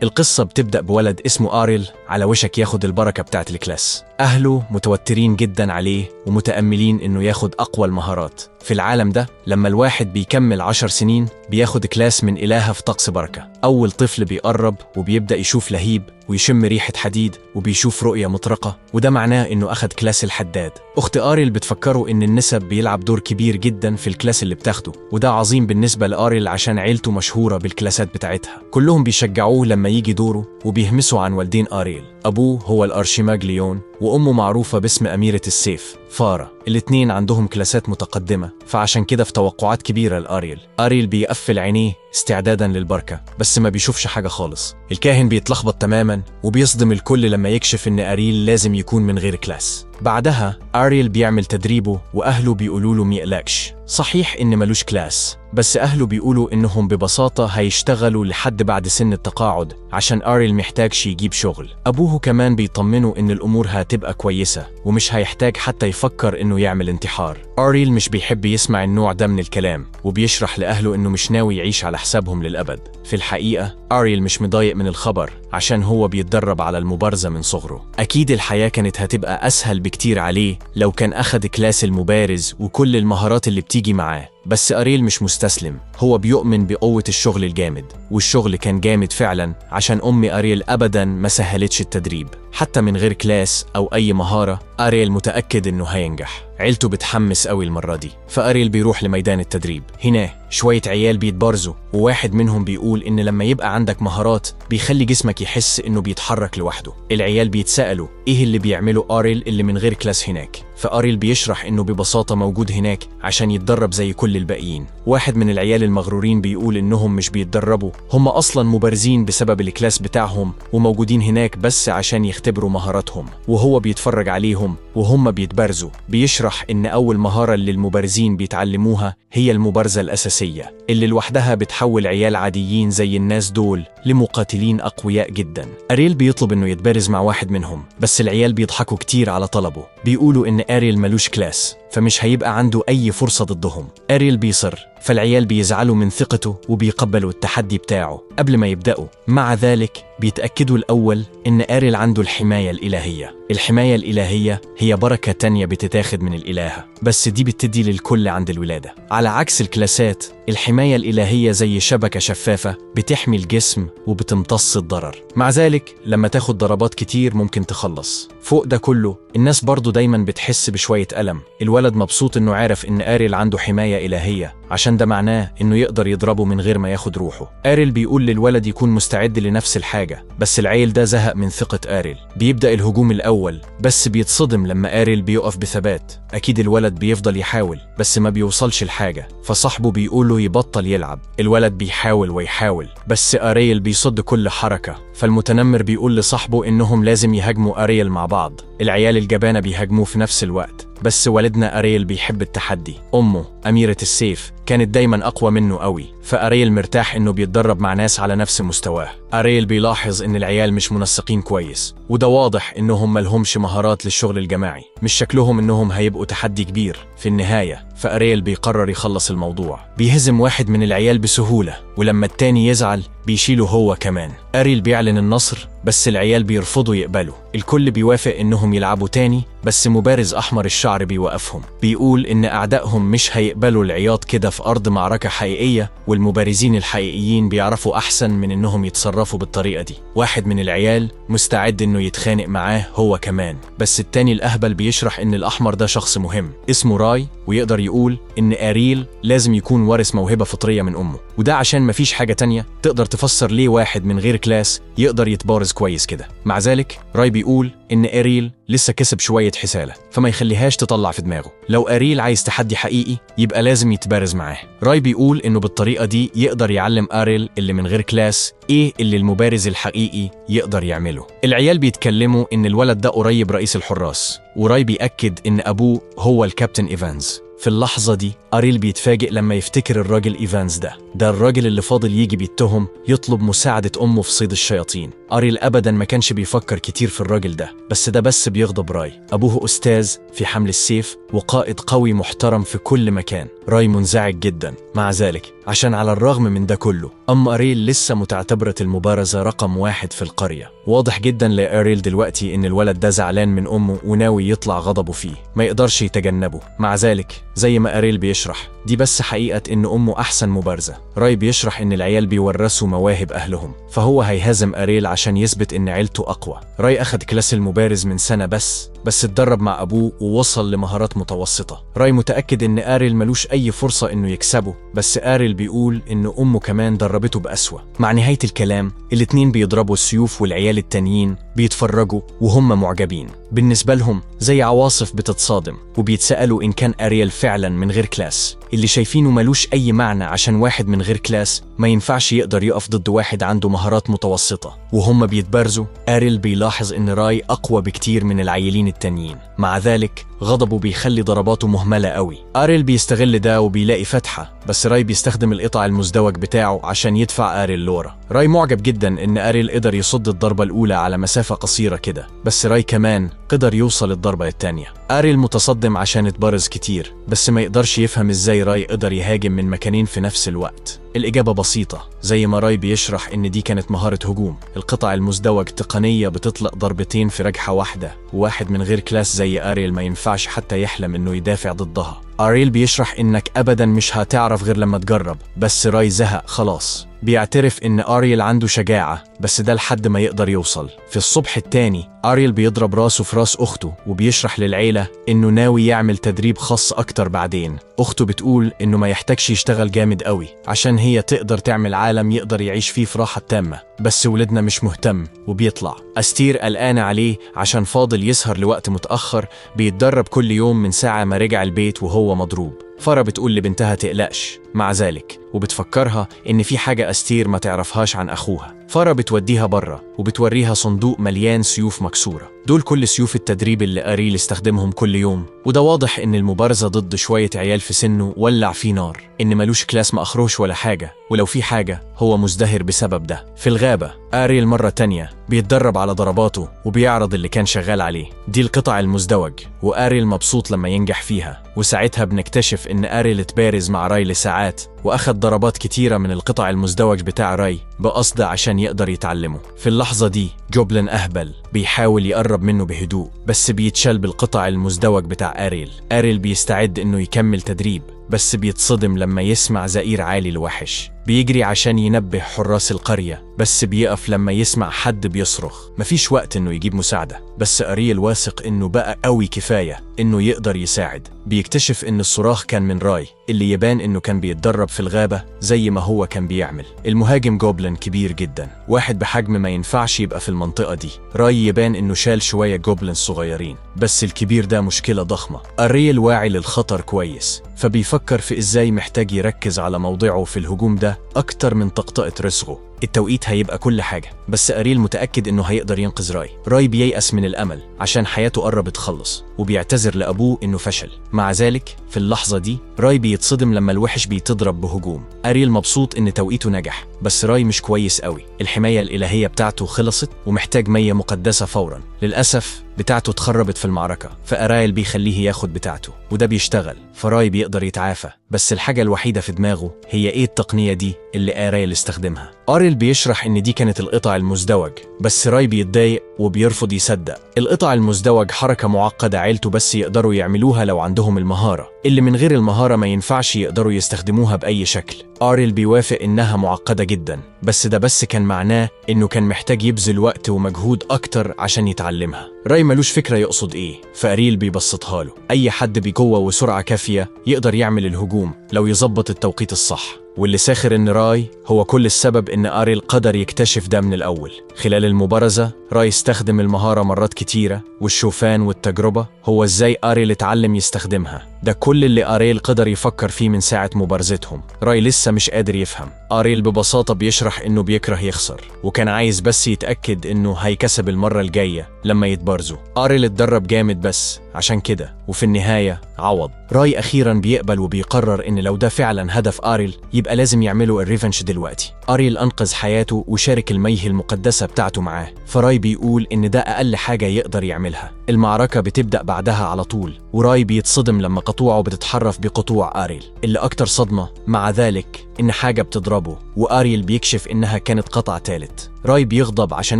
القصة بتبدأ بولد اسمه آريل على وشك ياخد البركة بتاعت الكلاس. أهله متوترين جدا عليه ومتأملين إنه ياخد أقوى المهارات في العالم ده. لما الواحد بيكمل 10 سنين بياخد كلاس من إلهة في طقس بركة. أول طفل بيقرب وبيبدأ يشوف لهيب ويشم ريحة حديد وبيشوف رؤية مطرقة، وده معناه إنه أخد كلاس الحداد. أخت آريل بتفكره إن النسب بيلعب دور كبير جدا في الكلاس اللي بتاخده، وده عظيم بالنسبة لآريل عشان عيلته مشهورة بالكلاسات بتاعتها. كلهم بيشجعوه لما يجي دوره وبيهمسوا عن والدين آريل. أبوه هو الأرشيماغليون وأمه معروفة باسم أميرة السيف فارة. الاتنين عندهم كلاسات متقدمة، فعشان كده في توقعات كبيرة لآريل. آريل بيقفل عينيه استعدادا للبركة بس ما بيشوفش حاجة خالص. الكاهن بيتلخبط تماما وبيصدم الكل لما يكشف إن آريل لازم يكون من غير كلاس. بعدها آريل بيعمل تدريبه وأهله بيقولوا له ميقلقش. صحيح إن ملوش كلاس، بس أهله بيقولوا إنهم ببساطة هيشتغلوا لحد بعد سن التقاعد عشان آريل محتاجش يجيب شغل. أبوه كمان بيطمنه إن الأمور هتبقى كويسة ومش هيحتاج حتى يفكر إنه يعمل انتحار. آريل مش بيحب يسمع النوع ده من الكلام وبيشرح لأهله إنه مش ناوي يعيش على حسابهم للأبد. في الحقيقة آريل مش مضايق من الخبر عشان هو بيتدرب على المبارزة من صغره. أكيد الحياة كانت هتبقى أسهل بكتير عليه لو كان أخد كلاس المبارز وكل المهارات اللي بتيجي معاه، بس آريل مش مستسلم. هو بيؤمن بقوة الشغل الجامد، والشغل كان جامد فعلا عشان أم آريل أبدا ما سهلتش التدريب. حتى من غير كلاس أو أي مهارة آريل متأكد إنه هينجح. عيلته بتحمس قوي المرة دي، فآريل بيروح لميدان التدريب. هنا شوية عيال بيتبارزوا وواحد منهم بيقول إن لما يبقى عندك مهارات بيخلي جسمك يحس إنه بيتحرك لوحده. العيال بيتسألوا إيه اللي بيعمله آريل اللي من غير كلاس هناك، فآريل بيشرح إنه ببساطة موجود هناك عشان يتدرب زي كل الباقيين. واحد من العيال المغرورين بيقول إنهم مش بيتدربوا، هم أصلا مبارزين بسبب الكلاس بتاعهم وموجودين هناك بس عشان يختبروا مهاراتهم، وهو بيتفرج عليهم وهم بيتبارزوا. بيشرح إن أول مهارة اللي المبارزين بيتعلموها هي المبارزة الأساسية اللي لوحدها بتحول عيال عاديين زي الناس دول لمقاتلين أقوياء جدا. آريل بيطلب إنه يتبارز مع واحد منهم، بس العيال بيضحكوا كتير على طلبه. بيقولوا إن آريل ملوش كلاس فمش هيبقى عنده أي فرصة ضدهم. آريل بيصر، فالعيال بيزعلوا من ثقته وبيقبلوا التحدي بتاعه قبل ما يبدأوا. مع ذلك بيتأكدوا الأول إن آريل عنده الحماية الإلهية. الحماية الإلهية هي بركة تانية بتتاخد من الإلهة، بس دي بتدي للكل عند الولادة. على عكس الكلاسات، الحماية الإلهية زي شبكة شفافة بتحمي الجسم وبتمتص الضرر. مع ذلك لما تاخد ضربات كتير ممكن تخلص. فوق ده كله الناس برضو دايما بتحس بشوية ألم. الولد مبسوط إنه عارف إن آريل عنده حماية إلهية عشان ده معناه إنه يقدر يضربه من غير ما ياخد روحه. آريل بيقول للولد يكون مستعد لنفس الحاجة، بس العيل ده زهق من ثقة آريل. بيبدأ الهجوم الأول بس بيتصدم لما آريل بيقف بثبات. أكيد الولد بيفضل يحاول بس ما بيوصلش لحاجة، فصاحبه بيقوله يبطل يلعب. الولد بيحاول ويحاول بس آريل بيصد كل حركة، فالمتنمر بيقول لصاحبه إنهم لازم يهاجموا آريل مع بعض. العيال الجبانة بيهاجموه في نفس الوقت، بس والدنا آريل بيحب التحدي. أمه أميرة السيف كانت دايما أقوى منه قوي، فآريل مرتاح إنه بيتدرب مع ناس على نفس مستواه. آريل بيلاحظ إن العيال مش منسقين كويس، وده واضح إنهم ملهمش مهارات للشغل الجماعي، مش شكلهم إنهم هيبقوا تحدي كبير في النهاية. فآريل بيقرر يخلص الموضوع. بيهزم واحد من العيال بسهولة، ولما التاني يزعل بيشيله هو كمان. آريل بيعلن النصر بس العيال بيرفضوا يقبلوا. الكل بيوافق إنهم يلعبوا تاني، بس مبارز أحمر الشعر بيوقفهم. بيقول إن أعدائهم مش هيقبلوا العياط كده في أرض معركة حقيقية، والمبارزين الحقيقيين بيعرفوا أحسن من إنهم يتصرفوا بالطريقة دي. واحد من العيال مستعد إنه يتخانق معاه هو كمان، بس التاني الأهبل بيشرح إن الأحمر ده شخص مهم اسمه راي، ويقدر يقول إن آريل لازم يكون وارث موهبة فطرية من أمه، وده عشان مفيش حاجة تانية تقدر تفسر ليه واحد من غير كلاس يقدر يتبارز كويس كده. مع ذلك راي بيقول إن آريل لسه كسب شوية حسالة، فما يخليهاش تطلع في دماغه. لو آريل عايز تحدي حقيقي يبقى لازم يتبارز معاه. راي بيقول إنه بالطريقة دي يقدر يعلم آريل اللي من غير كلاس إيه اللي المبارز الحقيقي يقدر يعمله. العيال بيتكلموا إن الولد ده قريب رئيس الحراس، وراي بيأكد إن أبوه هو الكابتن إيفانز. في اللحظة دي أريل بيتفاجئ لما يفتكر الراجل إيفانز ده الراجل اللي فاضل يجي بيتهم يطلب مساعدة أمه في صيد الشياطين. أريل أبدا ما كانش بيفكر كتير في الراجل ده، بس ده بس بيغضب راي. أبوه أستاذ في حمل السيف وقائد قوي محترم في كل مكان. راي منزعج جدا مع ذلك، عشان على الرغم من ده كله أريل لسه متعتبرة المبارزة رقم 1 في القرية. واضح جدا لأريل دلوقتي إن الولد ده زعلان من أمه وناوي يطلع غضبه فيه، ما يقدرش يتجنبه. مع ذلك زي ما أريل بيشرح، دي بس حقيقة إن أمه أحسن مبارزة. راي بيشرح إن العيال بيورثوا مواهب أهلهم، فهو هيهزم أريل عشان يثبت إن عيلته أقوى. راي أخد كلاس المبارز من سنة بس اتدرب مع أبوه ووصل لمهارات متوسطة. راي متأكد إن أريل ملوش أي فرصة إنه يكسبه، بس أريل بيقول إن أمه كمان دربته بأسوأ. مع نهاية الكلام الاتنين بيضربوا السيوف والعيال التانيين بيتفرجوا وهم معجبين. بالنسبة لهم زي عواصف بتتصادم، وبيتسألوا إن كان أريل فعلا من غير كلاس اللي شايفينه ملوش أي معنى، عشان واحد من غير كلاس ما ينفعش يقدر يقف ضد واحد عنده مهارات متوسطة. وهم بيتبارزوا أريل بيلاحظ إن راي أقوى بكتير من العيلين التانيين، مع ذلك غضبه بيخلي ضرباته مهملة قوي. أريل بيستغل ده وبيلاقي فتحة، بس راي بيستخدم القطع المزدوج بتاعه عشان يدفع أريل لورا. راي معجب جدا إن أريل قدر يصد الضربة الأولى على مسافة قصيرة كده، بس راي كمان قدر يوصل الضربة التانية. أريل متصدم عشان اتبارز كتير، بس ما يقدرش يفهم إزاي راي قدر يهاجم من مكانين في نفس الوقت. الإجابة بسيطة، زي ما راي بيشرح إن دي كانت مهارة هجوم. القطع المزدوج تقنية بتطلق ضربتين في رجحة واحدة، وواحد من غير كلاس زي أريل ما ينفعش حتى يحلم إنه يدافع ضدها. أريل بيشرح إنك أبدا مش هتعرف غير لما تجرب، بس راي زهق خلاص. بيعترف إن أريل عنده شجاعة، بس ده لحد ما يقدر يوصل. في الصبح التاني أريل بيضرب راسه في راس أخته، وبيشرح للعيلة إنه ناوي يعمل تدريب خاص أكتر بعدين. أخته بتقول إنه ما يحتاجش يشتغل جامد قوي عشان هي تقدر تعمل عالم يقدر يعيش فيه في راحة تامة، بس ولدنا مش مهتم وبيطلع. أستير قلقانة عليه عشان فاضل يسهر لوقت متأخر، بيتدرب كل يوم من ساعة ما رجع البيت وهو مضروب. فرا بتقول لبنتها تقلقش مع ذلك، وبتفكرها إن في حاجة أستير ما تعرفهاش عن أخوها. فرا بتوديها برا وبتوريها صندوق مليان سيوف مكسورة. دول كل سيوف التدريب اللي أريل استخدمهم كل يوم، وده واضح إن المبارزة ضد شوية عيال في سنه ولع فيه نار، إن ملوش كلاس ما أخروش ولا حاجة، ولو في حاجة هو مزدهر بسبب ده. في الغابة أريل مرة تانية بيتدرب على ضرباته وبيعرض اللي كان شغال عليه. دي القطع المزدوج، وأريل مبسوط لما ينجح فيها. وساعتها بنكتشف إن أريل اتبارز مع راي لساعات وأخد ضربات كتيرة من القطع المزدوج بتاع راي بقصد عشان يقدر يتعلمه. في اللحظة دي جوبلin أهبل بيحاول يقرب منه بهدوء، بس بيتشل بالقطع المزدوج بتاع أريل. أريل بيستعد إنه يكمل تدريب، بس بيتصدم لما يسمع زئير عالي الوحش. بيجري عشان ينبه حراس القرية، بس بيقف لما يسمع حد بيصرخ. مفيش وقت إنه يجيب مساعدة، بس أريل واثق إنه بقى قوي كفاية إنه يقدر يساعد. بيكتشف إن الصراخ كان من راي، اللي يبان إنه كان بيتدرب في الغابة زي ما هو كان بيعمل. المهاجم جوبلin كبير جدا، واحد بحجم ما ينفعش يبقى في المنطقة دي. راي يبان إنه شال شوية جوبلin صغيرين، بس الكبير ده مشكلة ضخمة. أريل واعي للخطر كويس، فبيفكر في إزاي محتاج يركز على موضعه في الهجوم ده أكتر من طقطقة رسغه. التوقيت هيبقى كل حاجة، بس أريل متأكد إنه هيقدر ينقذ راي. راي بييأس من الأمل عشان حياته قربت تخلص، وبيعتذر لأبوه إنه فشل. مع ذلك في اللحظة دي راي بيتصدم لما الوحش بيتضرب بهجوم. أريل مبسوط إن توقيته نجح، بس راي مش كويس قوي. الحماية الإلهية بتاعته خلصت ومحتاج مية مقدسة فورا. للأسف بتاعته اتخربت في المعركة، فأريل بيخليه ياخد بتاعته، وده بيشتغل، فراي بيقدر يتعافى. بس الحاجة الوحيدة في دماغه هي إيه التقنية دي اللي أريل استخدمها. أريل بيشرح إن دي كانت القطع المزدوج، بس راي بيتضايق وبيرفض يصدق. القطع المزدوج حركة معقدة عيلته بس يقدروا يعملوها لو عندهم المهارة، اللي من غير المهارة ما ينفعش يقدروا يستخدموها بأي شكل. أريل بيوافق إنها معقدة جدا، بس ده بس كان معناه إنه كان محتاج يبذل وقت ومجهود أكتر عشان يتعلمها. راي ملوش فكرة يقصد إيه، فأريل بيبسطها له. أي حد بقوة وسرعة كافية يقدر يعمل الهجوم لو يظبط التوقيت الصح. واللي ساخر إن راي هو كل السبب إن أريل قدر يكتشف ده من الأول. خلال المبارزة راي استخدم المهارة مرات كتيرة، والشوفان والتجربة هو إزاي أريل اتعلم يستخدمها. ده كل اللي أريل قدر يفكر فيه من ساعة مبارزتهم. راي لسه مش قادر يفهم. أريل ببساطة بيشرح إنه بيكره يخسر، وكان عايز بس يتأكد إنه هيكسب المرة الجاية لما يتبارزوا. أريل اتدرب جامد بس عشان كده، وفي النهاية عوض. راي أخيرا بيقبل وبيقرر إن لو ده فعلا هدف أريل يبقى لازم يعملوا الريفنش دلوقتي. أريل أنقذ حياته وشارك المياه المقدسة بتاعته معاه، فراي بيقول إن ده أقل حاجة يقدر يعملها. المعركة بتبدأ بعدها على طول، وراي بيتصدم لما قطوعه بتتحرف بقطوع أريل. اللي أكتر صدمة مع ذلك إن حاجة بتضربه، وأريل بيكشف إنها كانت قطع تالت. راي بيغضب عشان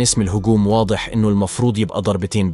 اسم الهجوم واضح إنه المفروض يبقى ضربتين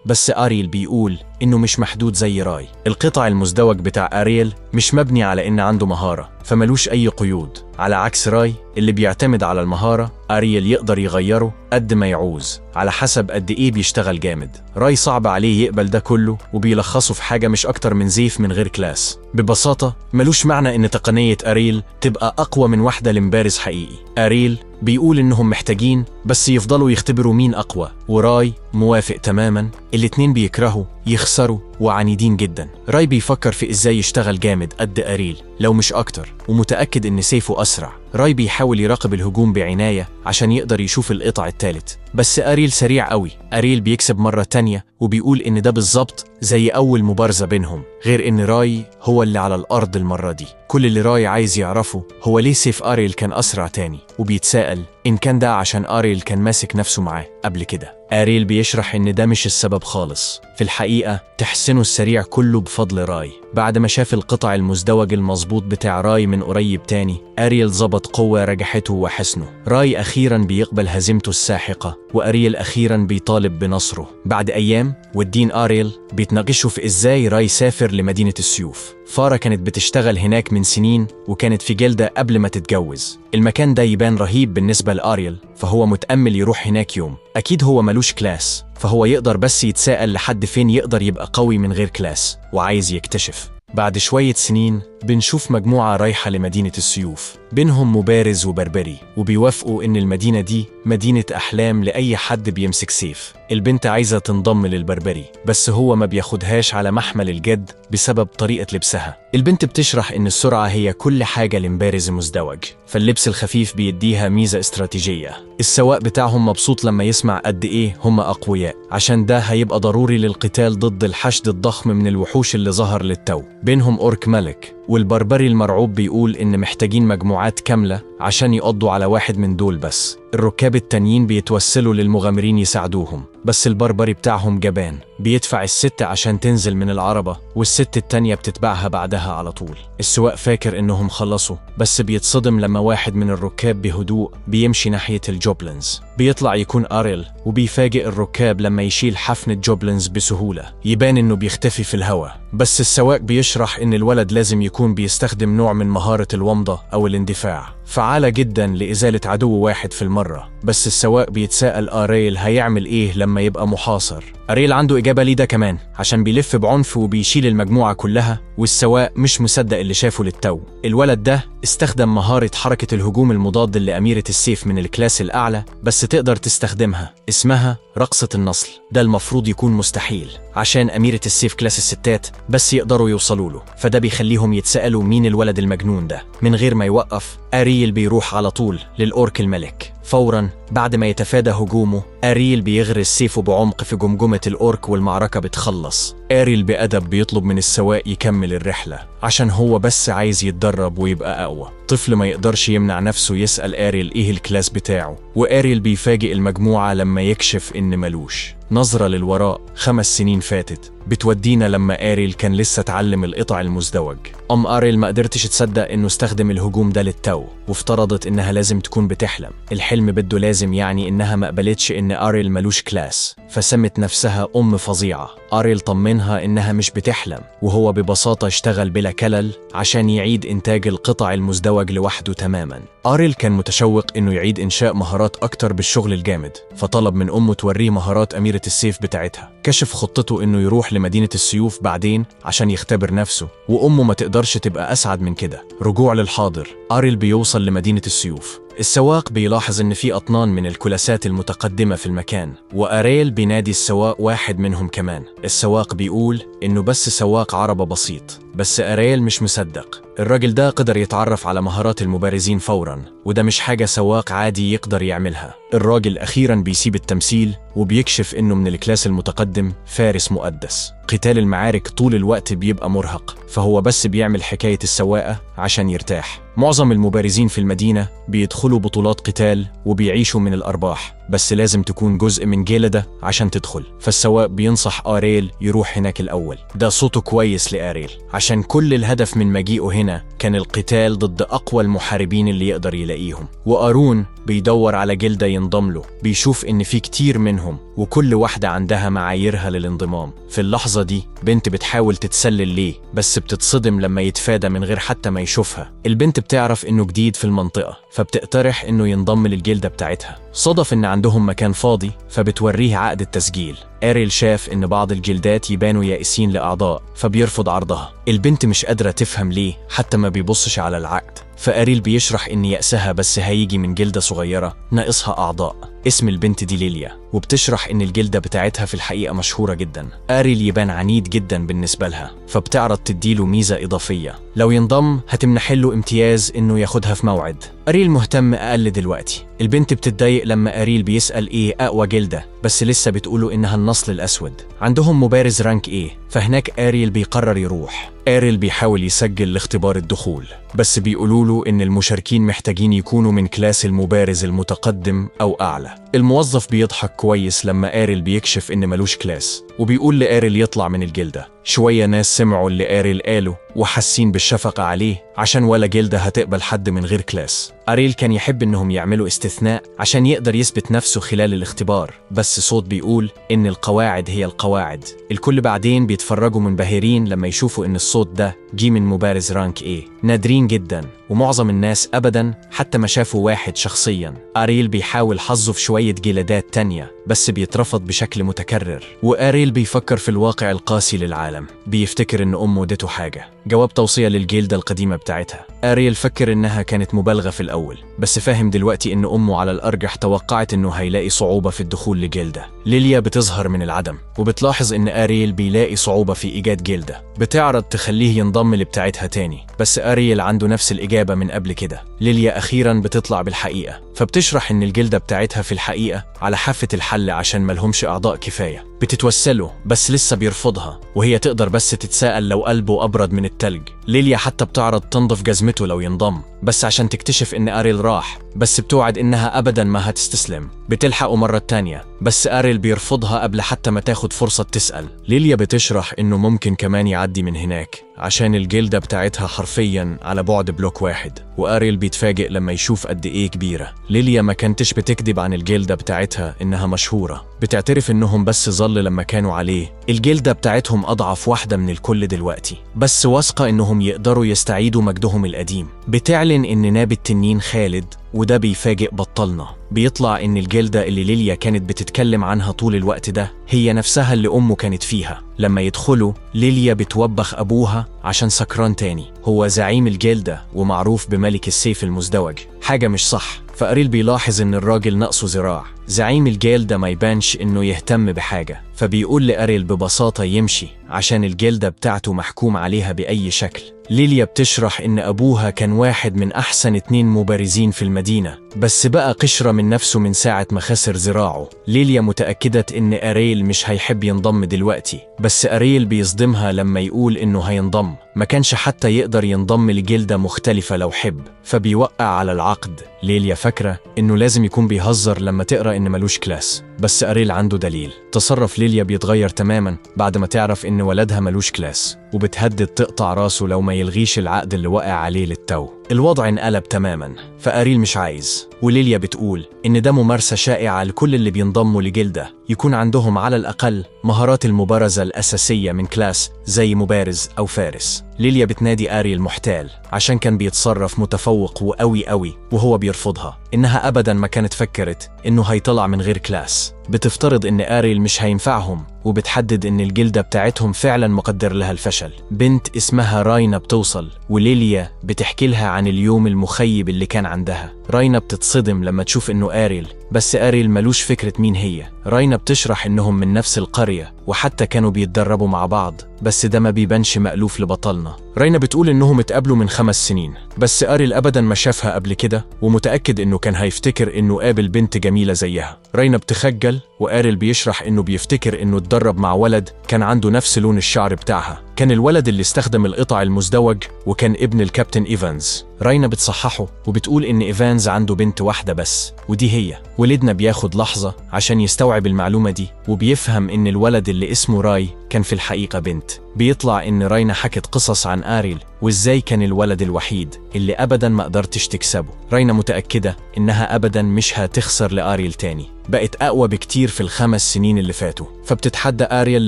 بس أريل بيقول إنه مش محدود زي راي. القطع المزدوج بتاع أريل مش مبني على إن عنده مهارة، فملوش أي قيود. على عكس راي اللي بيعتمد على المهارة، أريل يقدر يغيره قد ما يعوز على حسب قد إيه بيشتغل جامد. راي صعب عليه يقبل ده كله، وبيلخصه في حاجة مش أكتر من زيف من غير كلاس. ببساطة ملوش معنى إن تقنية أريل تبقى أقوى من واحدة لمبارز حقيقي. أريل بيقول إنهم محتاجين بس يفضلوا يختبروا مين أقوى، وراي موافق تماما. الاتنين بيكرهوا يخسروا وعنيدين جدا. راي بيفكر في إزاي يشتغل جامد قد أريل لو مش أكتر، ومتأكد إن سيفه أسرع. راي بيحاول يراقب الهجوم بعناية عشان يقدر يشوف القطع التالت، بس أريل سريع قوي. أريل بيكسب مرة تانية وبيقول إن ده بالظبط زي أول مبارزة بينهم، غير إن راي هو اللي على الأرض المرة دي. كل اللي راي عايز يعرفه هو ليه سيف أريل كان أسرع تاني، وبيتساءل إن كان ده عشان أريل كان ماسك نفسه معاه قبل كده. أريل بيشرح إن ده مش السبب خالص، في الحقيقة تحسنه السريع كله بفضل راي. بعد ما شاف القطع المزدوج المظبوط بتاع راي من قريب تاني، أريل ظبط قوة رجحته وحسنه. راي أخيرا بيقبل هزيمته الساحقة، وأريل أخيرا بيطالب بنصره. بعد أيام والدين أريل بيتناقشوا في إزاي راي سافر لمدينة السيوف. فارا كانت بتشتغل هناك من سنين، وكانت في جلدة قبل ما تتجوز. المكان ده يبان رهيب بالنسبة لأريل، فهو متأمل يروح هناك يوم. أكيد هو ملوش كلاس، فهو يقدر بس يتساءل لحد فين يقدر يبقى قوي من غير كلاس، وعايز يكتشف. بعد شوية سنين بنشوف مجموعة رايحة لمدينة السيوف، بينهم مبارز وبربري، وبيوافقوا إن المدينة دي مدينة أحلام لأي حد بيمسك سيف. البنت عايزة تنضم للبربري، بس هو ما بياخدهاش على محمل الجد بسبب طريقة لبسها. البنت بتشرح إن السرعة هي كل حاجة لمبارز مزدوج، فاللبس الخفيف بيديها ميزة استراتيجية. السواق بتاعهم مبسوط لما يسمع قد إيه هم أقوياء، عشان ده هيبقى ضروري للقتال ضد الحشد الضخم من الوحوش اللي ظهر للتو. بينهم أورك ملك، والبربري المرعوب بيقول إن محتاجين مجموعات كاملة عشان يقضوا على واحد من دول بس. الركاب التانيين بيتوسلوا للمغامرين يساعدوهم، بس البربري بتاعهم جبان، بيدفع الست عشان تنزل من العربة، والست التانية بتتبعها بعدها على طول. السواق فاكر إنهم خلصوا، بس بيتصدم لما واحد من الركاب بهدوء بيمشي ناحية الجوبلينز. بيطلع يكون أريل، وبيفاجئ الركاب لما يشيل حفنة جوبلينز بسهولة. يبان إنه بيختفي في الهواء، بس السواق بيشرح إن الولد لازم يكون بيستخدم نوع من مهارة الومضة أو الاندفاع، فعالة جدا لإزالة عدو واحد في المرة. بس السواق بيتساءل أريل هيعمل إيه لما يبقى محاصر. أريل عنده إجابة ليه ده كمان، عشان بيلف بعنف وبيشيل المجموعة كلها، والسواق مش مصدق اللي شافه للتو. الولد ده استخدم مهارة حركة الهجوم المضاد لأميرة السيف من الكلاس الأعلى، بس تقدر تستخدمها، اسمها رقصة النصل. ده المفروض يكون مستحيل عشان أميرة السيف كلاس الستات بس يقدروا يوصلوا له، فده بيخليهم يتسألوا مين الولد المجنون ده. من غير ما يوقف أريل بيروح على طول للأورك الملك. فوراً بعد ما يتفادى هجومه، أريل بيغرس سيفه بعمق في جمجمة الأورك، والمعركة بتخلص. أريل بأدب بيطلب من السواق يكمل الرحلة عشان هو بس عايز يتدرب ويبقى أقوى. طفل ما يقدرش يمنع نفسه يسأل أريل إيه الكلاس بتاعه، وأريل بيفاجئ المجموعة لما يكشف إن ملوش. نظرة للوراء 5 سنين فاتت بتودينا لما أريل كان لسه اتعلم القطع المزدوج. أريل ما قدرتش تصدق إنه استخدم الهجوم ده للتو، وافترضت إنها لازم تكون بتحلم. الحلم بده لازم يعني إنها ما قبلتش إن أريل ملوش كلاس، فسمت نفسها فظيعة. أريل طمنها إنها مش بتحلم، وهو ببساطة اشتغل بلا كلل عشان يعيد إنتاج القطع المزدوج لوحده تماما. أريل كان متشوق إنه يعيد إنشاء مهارات أكتر بالشغل الجامد، فطلب من أمه توريه مهارات أميرة السيف بتاعتها. كشف خطته إنه يروح لمدينة السيوف بعدين عشان يختبر نفسه، وأمه ما تقدرش تبقى أسعد من كده. رجوع للحاضر، أريل بيوصل لمدينة السيوف. السواق بيلاحظ إن في أطنان من الكلاسات المتقدمة في المكان، وأريل بينادي السواق واحد منهم كمان. السواق بيقول إنه بس سواق عربة بسيط. بس أريل مش مصدق. الراجل ده قدر يتعرف على مهارات المبارزين فوراً، وده مش حاجة سواق عادي يقدر يعملها. الراجل أخيراً بيسيب التمثيل وبيكشف إنه من الكلاس المتقدم، فارس مقدس. قتال المعارك طول الوقت بيبقى مرهق، فهو بس بيعمل حكاية السواقة عشان يرتاح. معظم المبارزين في المدينة بيدخلوا بطولات قتال وبيعيشوا من الأرباح، بس لازم تكون جزء من جلدة عشان تدخل. فالسواق بينصح آريل يروح هناك الأول. ده صوته كويس لآريل، عشان كل الهدف من مجيئه هنا كان القتال ضد أقوى المحاربين اللي يقدر يلاقيهم. وآرون بيدور على جلدة ينضم له، بيشوف إن في كتير منهم وكل واحدة عندها معاييرها للانضمام. في اللحظة دي بنت بتحاول تتسلل ليه، بس بتتصدم لما يتفادى من غير حتى ما يشوفها. البنت بتعرف إنه جديد في المنطقة، فبتقترح إنه ينضم للجلدة بتاعتها. صدف إن عندهم مكان فاضي، فبتوريه عقد التسجيل. آريل شاف إن بعض الجلدات يبانوا يائسين لأعضاء، فبيرفض عرضها. البنت مش قادرة تفهم ليه، حتى ما بيبصش على العقد. فآريل بيشرح إن يأسها بس هيجي من جلدة صغيرة ناقصها أعضاء. اسم البنت دي ليليا، وبتشرح إن الجلدة بتاعتها في الحقيقة مشهورة جدا. آريل يبان عنيد جدا بالنسبة لها، فبتعرض تديله ميزة إضافية. لو ينضم هتمنحله امتياز إنه ياخدها في موعد. آريل مهتم أقل دلوقتي. البنت بتتضايق لما آريل بيسأل إيه أقوى جلدة، بس لسه بتقوله إنها النسل الأسود. عندهم مبارز رانك إيه، فهناك آريل بيقرر يروح. آريل بيحاول يسجل لاختبار الدخول، بس بيقولوله إن المشاركين محتاجين يكونوا من كلاس المبارز المتقدم أو أعلى. الموظف بيضحك كويس لما آريل بيكشف إن ملوش كلاس، وبيقول لآريل يطلع من الجلدة. شوية ناس سمعوا اللي آريل قاله وحاسين بالشفقة عليه، عشان ولا جلدة هتقبل حد من غير كلاس. آريل كان يحب إنهم يعملوا استثناء عشان يقدر يثبت نفسه خلال الاختبار، بس صوت بيقول إن القواعد هي القواعد. الكل بعدين بيتفرجوا منبهرين لما يشوفوا إن الصوت ده جي من مبارز رانك إيه. نادرين جدا، ومعظم الناس أبدا حتى ما شافوا واحد شخصيا. آريل بيحاول حظه في شوية جلدات تانية، بس بيترفض بشكل متكرر. وآريل بيفكر في الواقع القاسي للعالم. بيفتكر إن أمه ادته حاجة، جواب توصية للجلدة القديمة بتاعتها. آريل فكر إنها كانت مبالغة في الأول، بس فاهم دلوقتي إن أمه على الأرجح توقعت إنه هيلاقي صعوبة في الدخول لجلدة. ليليا بتظهر من العدم، وبتلاحظ إن آريل بيلاقي صعوبة في إيجاد جلدة. بتعرض تخليه ينضم لبتاعتها تاني، بس آريل عنده نفس الإجابة من قبل كده. ليليا أخيراً بتطلع بالحقيقة، فبتشرح إن الجلدة بتاعتها في الحقيقة على حافة الحل عشان ملهمش أعضاء كفاية. بتتوسله بس لسه بيرفضها، وهي تقدر بس تتساءل لو قلبه أبرد من التلج. ليليا حتى بتعرض تنظف جزمته لو ينضم، بس عشان تكتشف إن آريل راح، بس بتوعد إنها أبداً ما هتستسلم. بتلحقه مرة تانية، بس آريل بيرفضها قبل حتى ما تاخد فرصة تسأل. ليليا بتشرح إنه ممكن كمان يعدي من هناك، عشان الجلدة بتاعتها حرفياً على بعد بلوك واحد. وآريل بيتفاجئ لما يشوف قد إيه كبيرة. ليليا ما كانتش بتكذب عن الجلدة بتاعتها إنها مشهورة، بتعترف إنهم بس ظل لما كانوا عليه. الجلدة بتاعتهم أضعف واحدة من الكل دلوقتي، بس واثقة إنهم يقدروا يستعيدوا مجدهم القديم. بتعلن إن ناب التنين خالد، وده بيفاجئ بطلنا. بيطلع إن الجلدة اللي ليليا كانت بتتكلم عنها طول الوقت ده هي نفسها اللي أمه كانت فيها. لما يدخلوا، ليليا بتوبخ أبوها عشان سكران تاني. هو زعيم الجلدة ومعروف بملك السيف المزدوج، حاجة مش صح. فآريل بيلاحظ إن الراجل ناقصه ذراع. زعيم الجلدة ما يبانش إنه يهتم بحاجة، فبيقول لآريل ببساطة يمشي عشان الجلدة بتاعته محكوم عليها بأي شكل. ليليا بتشرح إن أبوها كان واحد من أحسن 2 مبارزين في المدينة، بس بقى قشرة من نفسه من ساعة ما خسر ذراعه. ليليا متأكدة إن آريل مش هيحب ينضم دلوقتي، بس آريل بيصدمها لما يقول إنه هينضم. ما كانش حتى يقدر ينضم لجلدة مختلفة لو حب، فبيوقع على العقد. ليليا فاكرة إنه لازم يكون بيهزر لما تقرأ إن ملوش كلاس، بس آريل عنده دليل. تصرف ليليا بيتغير تماما بعد ما تعرف إن ولدها ملوش كلاس، وبتهدد تقطع راسه لو ما يلغيش العقد اللي وقع عليه للتو. الوضع انقلب تماما، فآريل مش عايز. وليليا بتقول إن ده ممارسة شائعة لكل اللي بينضموا لجلدة يكون عندهم على الأقل مهارات المبارزة الأساسية من كلاس زي مبارز أو فارس. ليليا بتنادي آريل محتال عشان كان بيتصرف متفوق وقوي قوي، وهو بيرفضها. إنها أبدا ما كانت فكرت إنه هيطلع من غير كلاس. بتفترض إن آريل مش هينفعهم، وبتحدد إن الجلدة بتاعتهم فعلا مقدر لها الفشل. بنت اسمها راينا بتوصل، وليليا بتحكي لها عن اليوم المخيب اللي كان عندها. راينا بتتصدم لما تشوف إنه آريل، بس آريل ملوش فكرة مين هي. راينا بتشرح إنهم من نفس القرية وحتى كانوا بيتدربوا مع بعض، بس ده ما بيبانش مألوف لبطلنا. راينا بتقول إنهم اتقابلوا من 5 سنين، بس آريل أبدا ما شافها قبل كده ومتأكد إنه كان هيفتكر إنه قابل بنت جميلة زيها. راينا بتخجل وآريل بيشرح إنه بيفتكر إنه اتدرب مع ولد كان عنده نفس لون الشعر بتاعها، كان الولد اللي استخدم القطع المزدوج وكان ابن الكابتن إيفانز. راينا بتصححه وبتقول إن إيفانز عنده بنت واحدة بس ودي هي. ولدنا بياخد لحظة عشان يستوعب المعلومة دي وبيفهم إن الولد اللي اسمه راي كان في الحقيقة بنت. بيطلع إن راينا حكت قصص عن آريل وإزاي كان الولد الوحيد اللي أبداً ما قدرتش تكسبه. راينا متأكدة إنها أبداً مش هتخسر لآريل تاني، بقت أقوى بكتير في ال5 سنين اللي فاتوا. فبتتحدى آريل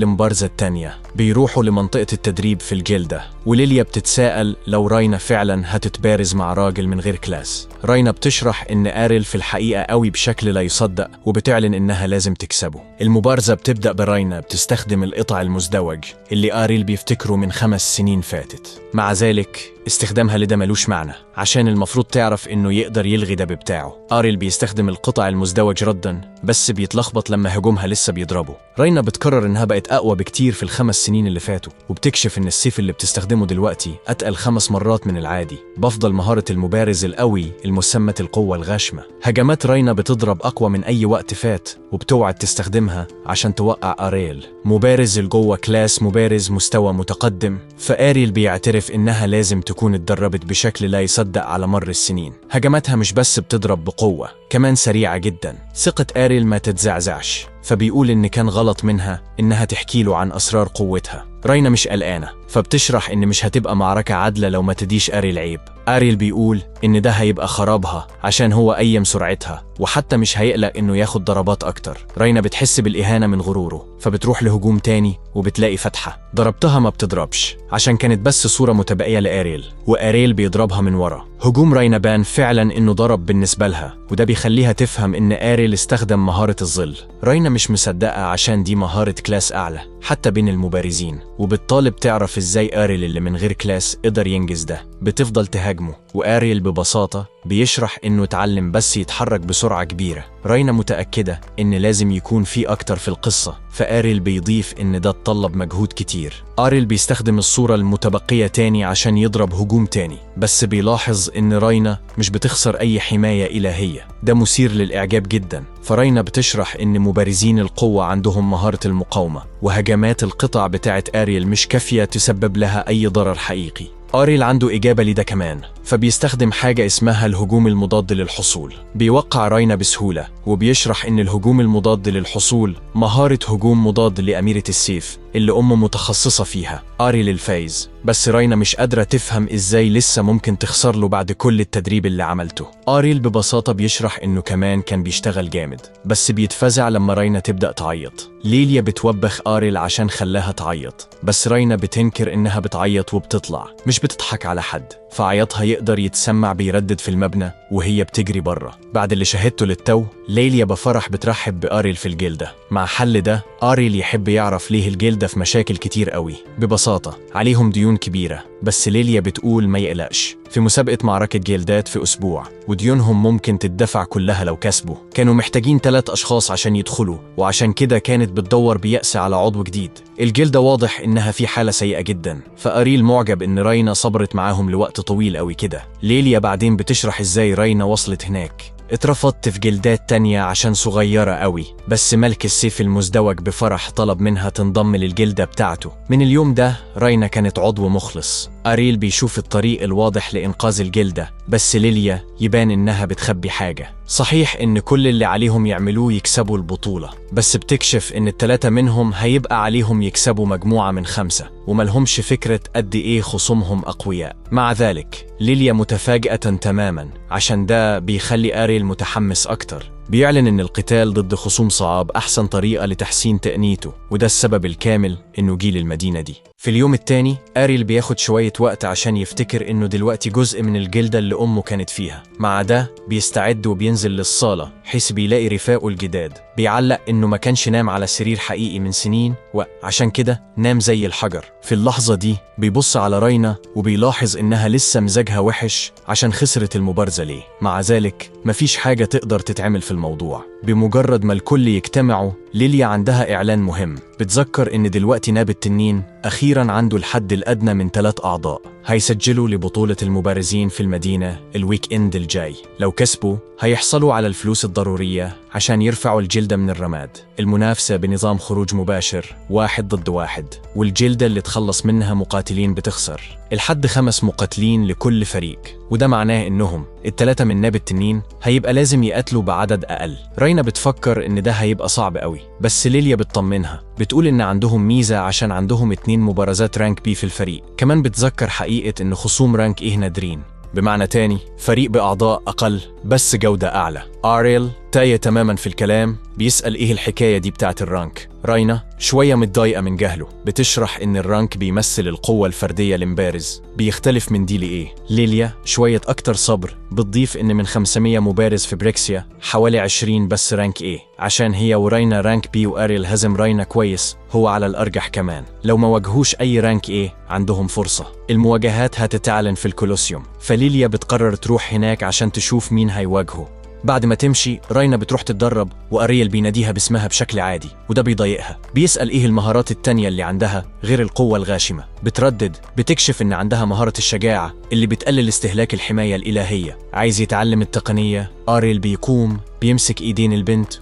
لمبارزة تانية، بيروحوا لمنطقة التدريب في الجلدة، وليليا بتتساءل لو راينا فعلاً هتتبارز مع راجل من غير كلاس. راينا بتشرح إن آريل في الحقيقة قوي بشكل لا يصدق وبتعلن إنها لازم تكسبه. المبارزة بتبدأ براينا بتستخدم القطع المزدوج اللي آريل بيفتكره من 5 سنين فاتت. مع ذلك استخدامها لده ملوش معنى عشان المفروض تعرف إنه يقدر يلغي ده بتاعه. آريل بيستخدم القطع المزدوج رداً بس بيتلخبط لما هجومها لسه بيضربه. راينا بتقرر إنها بقت أقوى بكتير في ال5 سنين اللي فاتوا وبتكشف إن السيف اللي بتستخدمه دلوقتي أتقل 5 مرات من العادي. بفضل مهارة المبارز القوي المسمى القوة الغاشمة. هجمات راينا بتضرب أقوى من أي وقت فات وبتوعد تستخدمها عشان توقع آريل. مبارز الجوه كلاس مبارز مستوى متقدم، فآريل بيعترف إنها لازم تكون اتدربت بشكل لا يصدق على مر السنين. هجماتها مش بس بتضرب بقوة، كمان سريعة جدا. ثقة آريل ما تتزعزعش، فبيقول إن كان غلط منها إنها تحكي له عن أسرار قوتها. راينا مش قلقانة، فبتشرح إن مش هتبقى معركة عادلة لو ما تديش آريل عيب. آريل بيقول إن ده هيبقى خرابها عشان هو قيم سرعتها وحتى مش هيقلق إنه ياخد ضربات أكتر. راينا بتحس بالإهانة من غروره، فبتروح لهجوم تاني وبتلاقي فتحة. ضربتها ما بتضربش عشان كانت بس صورة متبقية لآريل، وآريل بيضربها من ورا. هجوم راينا بان فعلا إنه ضرب بالنسبة لها، وده بيخليها تفهم إن آريل استخدم مهارة الظل. راينا مش مصدقة عشان دي مهارة كلاس أعلى حتى بين المبارزين، وبالطالب تعرف إزاي آريل اللي من غير كلاس قدر ينجز ده. بتفضل تهاجمه وآريل ببساطة بيشرح إنه اتعلم بس يتحرك بسرعة كبيرة. راينا متأكدة إن لازم يكون في أكتر في القصة، فآريل بيضيف إن ده اتطلب مجهود كتير. آريل بيستخدم الصورة المتبقية تاني عشان يضرب هجوم تاني، بس بيلاحظ إن راينا مش بتخسر أي حماية إلهية. ده مثير للإعجاب جدا. فراينا بتشرح إن مبارزين القوة عندهم مهارة المقاومة، وهجمات القطع بتاعت آريل مش كافية تسبب لها أي ضرر حقيقي. آريل عنده إجابة لده كمان، فبيستخدم حاجة اسمها الهجوم المضاد للحصول. بيوقع راينا بسهولة وبيشرح إن الهجوم المضاد للحصول مهارة هجوم مضاد لأميرة السيف اللي أمه متخصصة فيها. آريل الفايز، بس راينا مش قادرة تفهم إزاي لسه ممكن تخسر له بعد كل التدريب اللي عملته. آريل ببساطة بيشرح إنه كمان كان بيشتغل جامد، بس بيتفزع لما راينا تبدأ تعيط. ليليا بتوبخ آريل عشان خلاها تعيط، بس راينا بتنكر إنها بتعيط وبتطلع، مش بتضحك على حد. فعيطها يقدر يتسمع بيردد في المبنى وهي بتجري بره. بعد اللي شاهدته للتو، ليليا بفرح بترحب بآريل في الجلدة. مع حل ده، آريل يحب يعرف ليه الجلدة في مشاكل كتير قوي. ببساطة عليهم ديون كبيرة، بس ليليا بتقول ما يقلقش، في مسابقة معركة جلدات في أسبوع وديونهم ممكن تدفع كلها لو كسبوا. كانوا محتاجين 3 أشخاص عشان يدخلوا، وعشان كده كانت بتدور بيأس على عضو جديد. الجلدة واضح إنها في حالة سيئة جدا، فآريل معجب إن راينا صبرت معاهم لوقت طويل قوي كده. ليليا بعدين بتشرح إزاي راينا وصلت هناك. اترفضت في جلدات تانية عشان صغيرة قوي، بس ملك السيف المزدوج بفرح طلب منها تنضم للجلدة بتاعته. من اليوم ده راينا كانت عضو مخلص. آريل بيشوف الطريق الواضح لإنقاذ الجلدة، بس ليليا يبان إنها بتخبي حاجة. صحيح إن كل اللي عليهم يعملوه يكسبوا البطولة، بس بتكشف إن ال3 منهم هيبقى عليهم يكسبوا مجموعة من 5 وملهمش فكرة قد إيه خصومهم أقوياء. مع ذلك ليليا متفاجئة تماما، عشان ده بيخلي آريل متحمس أكتر. بيعلن إن القتال ضد خصوم صعب أحسن طريقة لتحسين تقنيته، وده السبب الكامل إنه جيل المدينة دي. في اليوم التاني أريل بياخد شوية وقت عشان يفتكر إنه دلوقتي جزء من الجلدة اللي أمه كانت فيها. مع ده بيستعد وبينزل للصالة حيث بيلاقي رفاقه الجداد. بيعلق إنه ما كانش نام على سرير حقيقي من سنين وعشان كده نام زي الحجر. في اللحظة دي بيبص على رينا وبيلاحظ إنها لسه مزاجها وحش عشان خسرت المبارزة ليه. مع ذلك مفيش حاجة تقدر تتعمل في الموضوع. بمجرد ما الكل يجتمعوا ليليا عندها إعلان مهم. بتذكر إن دلوقتي ناب التنين أخيراً عنده الحد الأدنى من 3 أعضاء هيسجلوا لبطولة المبارزين في المدينة الويك إند الجاي. لو كسبوا هيحصلوا على الفلوس الضرورية عشان يرفعوا الجلدة من الرماد. المنافسة بنظام خروج مباشر 1 ضد 1، والجلدة اللي تخلص منها مقاتلين بتخسر. الحد 5 مقاتلين لكل فريق، وده معناه إنهم ال3 من ناب التنين هيبقى لازم يقاتلوا بعدد أقل. رينا بتفكر إن ده هيبقى صعب قوي، بس ليليا بتطمنها. بتقول إن عندهم ميزة عشان عندهم 2 مبارزات رانك بي في الفريق. كمان بتذكر حقيقة إن خصوم رانك إيه نادرين، بمعنى تاني فريق بأعضاء أقل بس جودة أعلى. أريل تايه تماما في الكلام، بيسأل إيه الحكاية دي بتاعت الرانك. رينا شوية متضايقة من جهله، بتشرح إن الرانك بيمثل القوة الفردية للمبارز، بيختلف من دي لإيه. ليليا شوية أكتر صبر، بتضيف إن من 500 مبارز في بريكسيا حوالي 20 بس رانك إيه، عشان هي ورينا رانك بي، وأريل هزم رينا كويس هو على الأرجح كمان. لو ما واجهوش أي رانك إيه عندهم فرصة. المواجهات هتتعلن في الكولوسيوم، فليليا بتقرر تروح هناك عشان تشوف مين هيواجهه. بعد ما تمشي رينا بتروح تتدرب، وأريل بيناديها باسمها بشكل عادي وده بيضايقها. بيسأل إيه المهارات التانية اللي عندها غير القوة الغاشمة. بتردد. بتكشف إن عندها مهارة الشجاعة اللي بتقلل استهلاك الحماية الإلهية. عايز يتعلم التقنية. أريل بيقوم بيمسك إيدين البنت